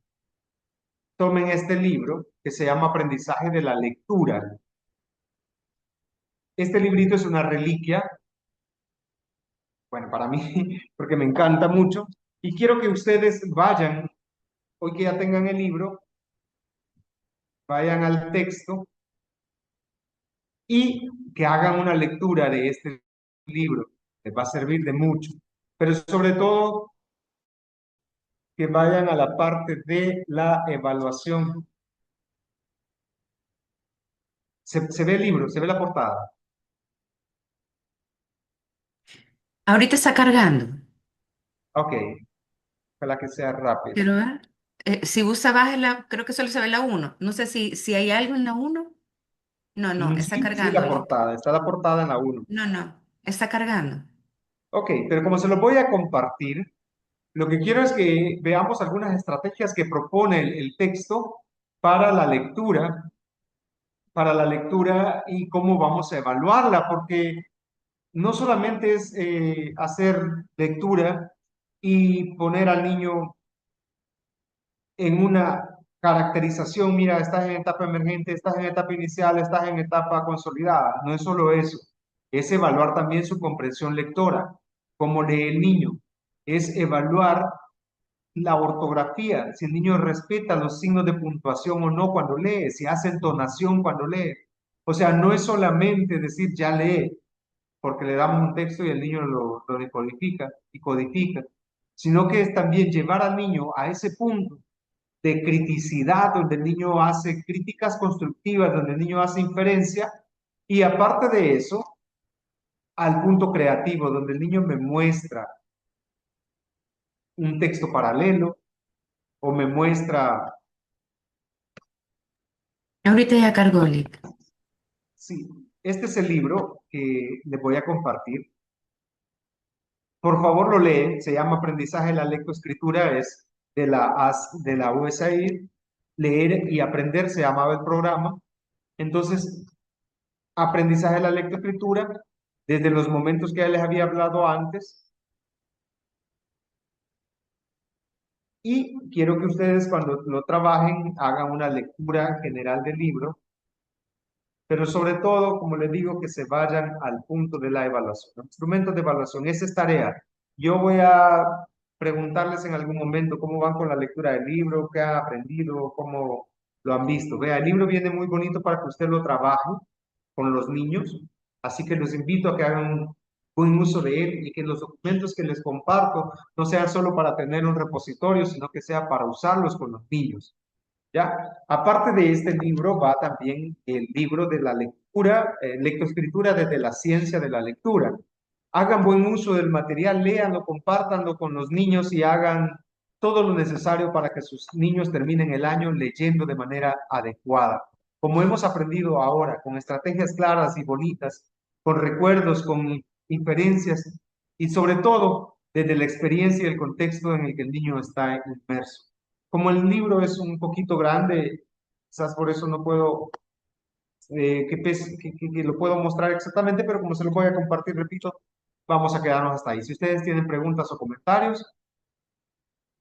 tomen este libro que se llama Aprendizaje de la Lectura. Este librito es una reliquia, bueno, para mí, porque me encanta mucho, y quiero que ustedes vayan, hoy que ya tengan el libro, vayan al texto y que hagan una lectura de este libro. Les va a servir de mucho, pero sobre todo que vayan a la parte de la evaluación. Se ve el libro, se ve la portada. Ahorita está cargando. Ok, ojalá que sea rápido. Quiero ver. Si gusta, bájela, creo que solo se ve la uno. No sé si hay algo en la uno. No, está Sí, cargando la ahorita. portada, está la portada en la 1. No, está cargando. Ok, pero como se lo voy a compartir, lo que quiero es que veamos algunas estrategias que propone el texto para la lectura, para la lectura y cómo vamos a evaluarla, porque no solamente es hacer lectura y poner al niño en una caracterización, mira, estás en etapa emergente, estás en etapa inicial, estás en etapa consolidada. No es solo eso, es evaluar también su comprensión lectora, cómo lee el niño, es evaluar la ortografía, si el niño respeta los signos de puntuación o no cuando lee, si hace entonación cuando lee. O sea, no es solamente decir ya lee, porque le damos un texto y el niño lo decodifica y codifica, sino que es también llevar al niño a ese punto de criticidad, donde el niño hace críticas constructivas, donde el niño hace inferencia, y aparte de eso, al punto creativo, donde el niño me muestra un texto paralelo o me muestra, Ahorita ya cargó, Lick. sí, este es el libro que les voy a compartir. Por favor, lo leen, se llama Aprendizaje de la Lectoescritura, es de la USAID, Leer y Aprender se llamaba el programa. Entonces, aprendizaje de la lectoescritura, desde los momentos que ya les había hablado antes. Y quiero que ustedes cuando lo trabajen hagan una lectura general del libro, pero sobre todo, como les digo, que se vayan al punto de la evaluación. Los instrumentos de evaluación, esa es tarea. Yo voy a preguntarles en algún momento cómo van con la lectura del libro, qué han aprendido, cómo lo han visto. Vea, el libro viene muy bonito para que usted lo trabaje con los niños, así que los invito a que hagan un buen uso de él y que los documentos que les comparto no sean solo para tener un repositorio, sino que sea para usarlos con los niños. ¿Ya? Aparte de este libro va también el libro de la lectura, lectoescritura desde la ciencia de la lectura. Hagan buen uso del material, léanlo, compártanlo con los niños y hagan todo lo necesario para que sus niños terminen el año leyendo de manera adecuada. Como hemos aprendido ahora, con estrategias claras y bonitas, con recuerdos, con inferencias y sobre todo desde la experiencia y el contexto en el que el niño está inmerso. Como el libro es un poquito grande, quizás por eso no puedo, que lo puedo mostrar exactamente, pero como se lo voy a compartir, repito, vamos a quedarnos hasta ahí. Si ustedes tienen preguntas o comentarios,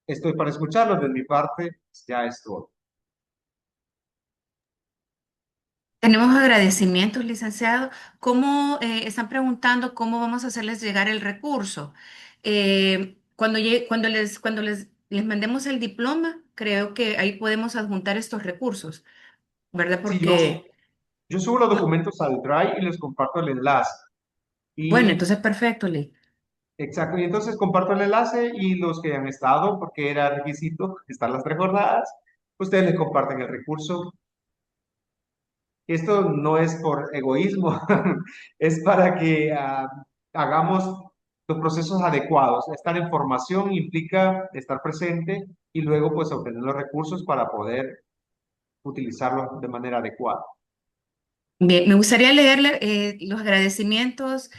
estoy para escucharlos. De mi parte, ya es todo. Tenemos agradecimientos, licenciado. ¿Cómo están preguntando cómo vamos a hacerles llegar el recurso? Cuando les mandemos el diploma, creo que ahí podemos adjuntar estos recursos, ¿verdad? Sí, Porque, yo subo los oh, documentos al Drive y les comparto el enlace. bueno, Y, entonces perfecto, Lee. exacto, y entonces comparto el enlace y los que han estado, porque era requisito estar las 3 jornadas, ustedes les comparten el recurso. Esto no es por egoísmo, es para que hagamos los procesos adecuados. Estar en formación implica estar presente y luego pues obtener los recursos para poder utilizarlos de manera adecuada. Bien, me gustaría leerle los agradecimientos.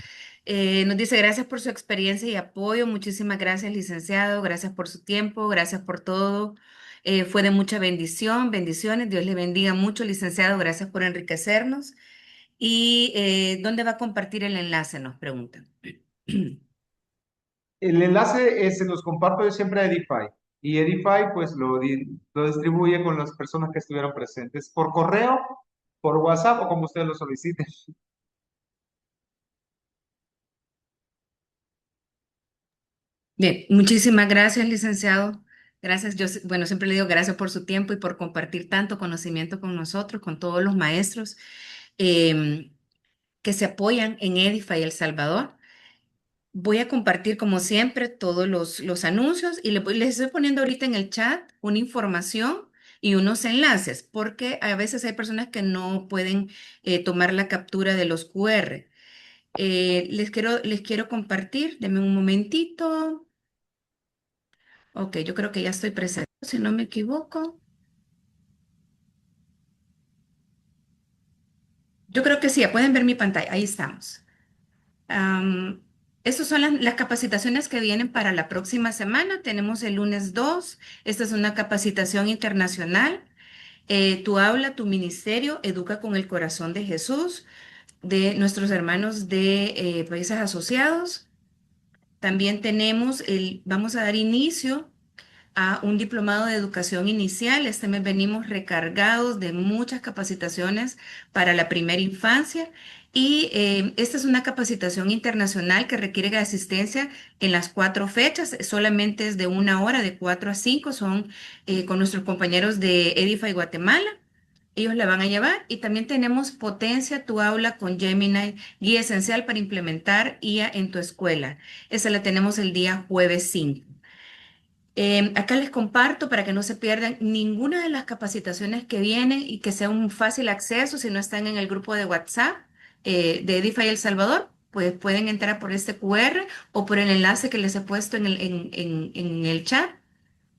Nos dice gracias por su experiencia y apoyo. Muchísimas gracias, licenciado. Gracias por su tiempo. Gracias por todo. Fue de mucha bendición. Bendiciones. Dios le bendiga mucho, licenciado. Gracias por enriquecernos. ¿Y dónde va a compartir el enlace? Nos preguntan. El enlace se los comparto yo siempre a Edify y Edify pues lo distribuye con las personas que estuvieron presentes por correo, por WhatsApp o como ustedes lo soliciten. Bien, muchísimas gracias, licenciado. Gracias. Bueno, siempre le digo gracias por su tiempo y por compartir tanto conocimiento con nosotros, con todos los maestros em, que se apoyan en Edify El Salvador. Voy a compartir, como siempre, todos los anuncios y les estoy poniendo ahorita en el chat una información y unos enlaces, porque a veces hay personas que no pueden tomar la captura de los QR. Les quiero compartir, denme un momentito. Ok, yo creo que ya estoy presente, si no me equivoco. Yo creo que sí, ya pueden ver mi pantalla, ahí estamos. Am, Estas son las capacitaciones que vienen para la próxima semana. Tenemos el lunes 2. Esta es una capacitación internacional. Tu aula, tu ministerio, educa con el corazón de Jesús, de nuestros hermanos de países asociados. También vamos a dar inicio a un diplomado de educación inicial. Este mes venimos recargados de muchas capacitaciones para la primera infancia y esta es una capacitación internacional que requiere de asistencia en las 4 fechas. Solamente es de 1 hora, de 4 a 5. Son con nuestros compañeros de Edify Guatemala. Ellos la van a llevar y también tenemos Potencia tu aula con Gemini, guía esencial para implementar IA en tu escuela. Esa la tenemos el día jueves 5. Acá les comparto para que no se pierdan ninguna de las capacitaciones que vienen y que sea un fácil acceso si no están en el grupo de WhatsApp de Edify El Salvador. Pues pueden entrar por este QR o por el enlace que les he puesto en el chat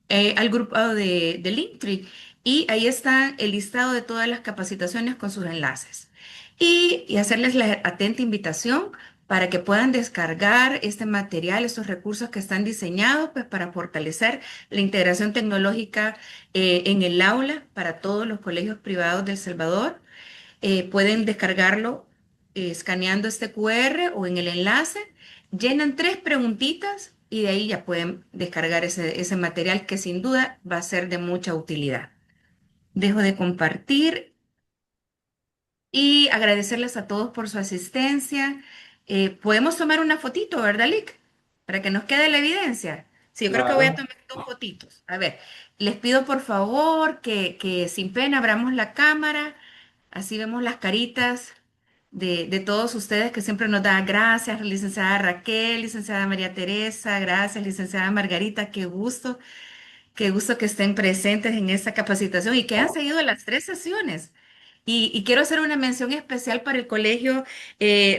al grupo de Linktree. Y ahí está el listado de todas las capacitaciones con sus enlaces. Y hacerles la atenta invitación para que puedan descargar este material, estos recursos que están diseñados pues, para fortalecer la integración tecnológica en el aula para todos los colegios privados de El Salvador. Pueden descargarlo escaneando este QR o en el enlace, llenan 3 preguntitas y de ahí ya pueden descargar ese material que sin duda va a ser de mucha utilidad. Dejo de compartir y agradecerles a todos por su asistencia. Podemos tomar una fotito, ¿verdad, Lick? Para que nos quede la evidencia. Sí, yo creo que voy a Claro. tomar 2 fotitos. A ver, les pido por favor que sin pena abramos la cámara, así vemos las caritas de todos ustedes que siempre nos dan gracias, licenciada Raquel, licenciada María Teresa, gracias, licenciada Margarita, qué gusto que estén presentes en esta capacitación y que han seguido las 3 sesiones. Y quiero hacer una mención especial para el colegio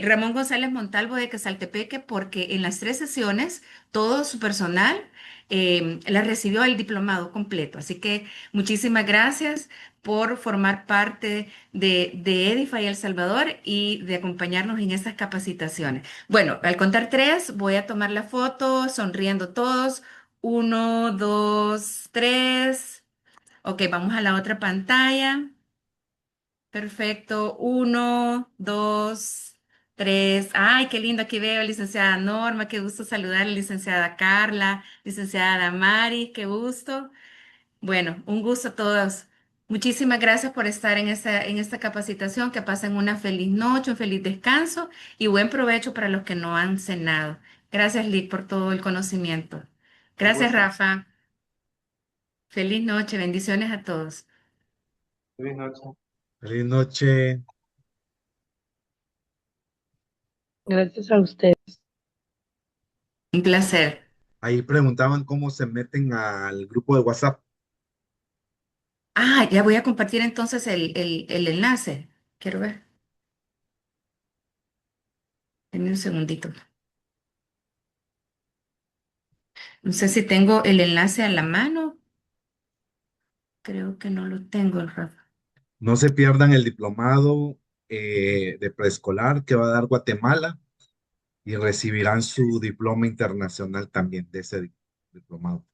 Ramón González Montalvo de Quesaltepeque, porque en las 3 sesiones todo su personal la recibió el diplomado completo. Así que muchísimas gracias por formar parte de Edify El Salvador y de acompañarnos en estas capacitaciones. Bueno, al contar 3, voy a tomar la foto, sonriendo todos. 1, 2, 3. Ok, vamos a la otra pantalla. Perfecto. 1, 2, 3. Ay, qué lindo. Aquí veo, licenciada Norma. Qué gusto saludar, licenciada Carla, licenciada Damaris. Qué gusto. Bueno, un gusto a todos. Muchísimas gracias por estar en esta capacitación. Que pasen una feliz noche, un feliz descanso y buen provecho para los que no han cenado. Gracias, Lick, por todo el conocimiento. Un Gracias, gusto. Rafa. Feliz noche. Bendiciones a todos. Buenas noches. Feliz noche. Gracias a usted. Un placer. Ahí preguntaban cómo se meten al grupo de WhatsApp. Ah, ya voy a compartir entonces el enlace. Quiero ver. Denme un segundito. No sé si tengo el enlace a la mano. Creo que no lo tengo, Rafa. No se pierdan el diplomado de preescolar que va a dar Guatemala y recibirán su diploma internacional también de ese diplomado.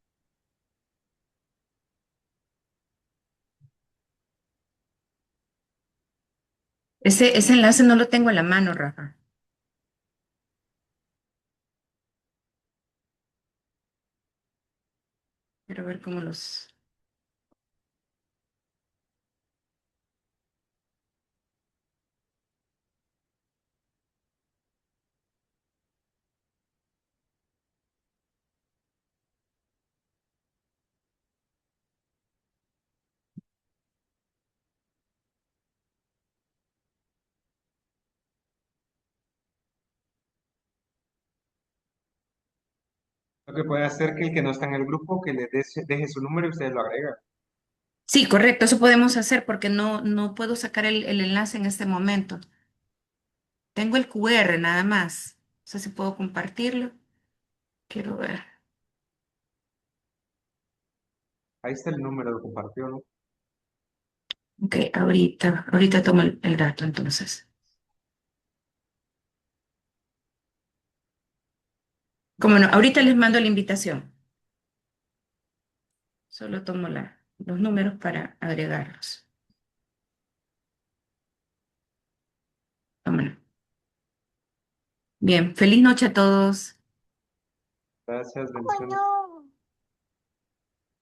Ese enlace no lo tengo a la mano, Rafa. Quiero ver cómo los... Lo que puede hacer que el que no está en el grupo, que le deje su número y ustedes lo agregan. Sí, correcto, eso podemos hacer porque no puedo sacar el enlace en este momento. Tengo el QR nada más. No sé si puedo compartirlo. Quiero ver. Ahí está el número, lo compartió, ¿no? Ok, ahorita tomo el dato entonces. Como no, ahorita les mando la invitación. Solo tomo los números para agregarlos. Vámonos. Bien, feliz noche a todos. Gracias, bendiciones.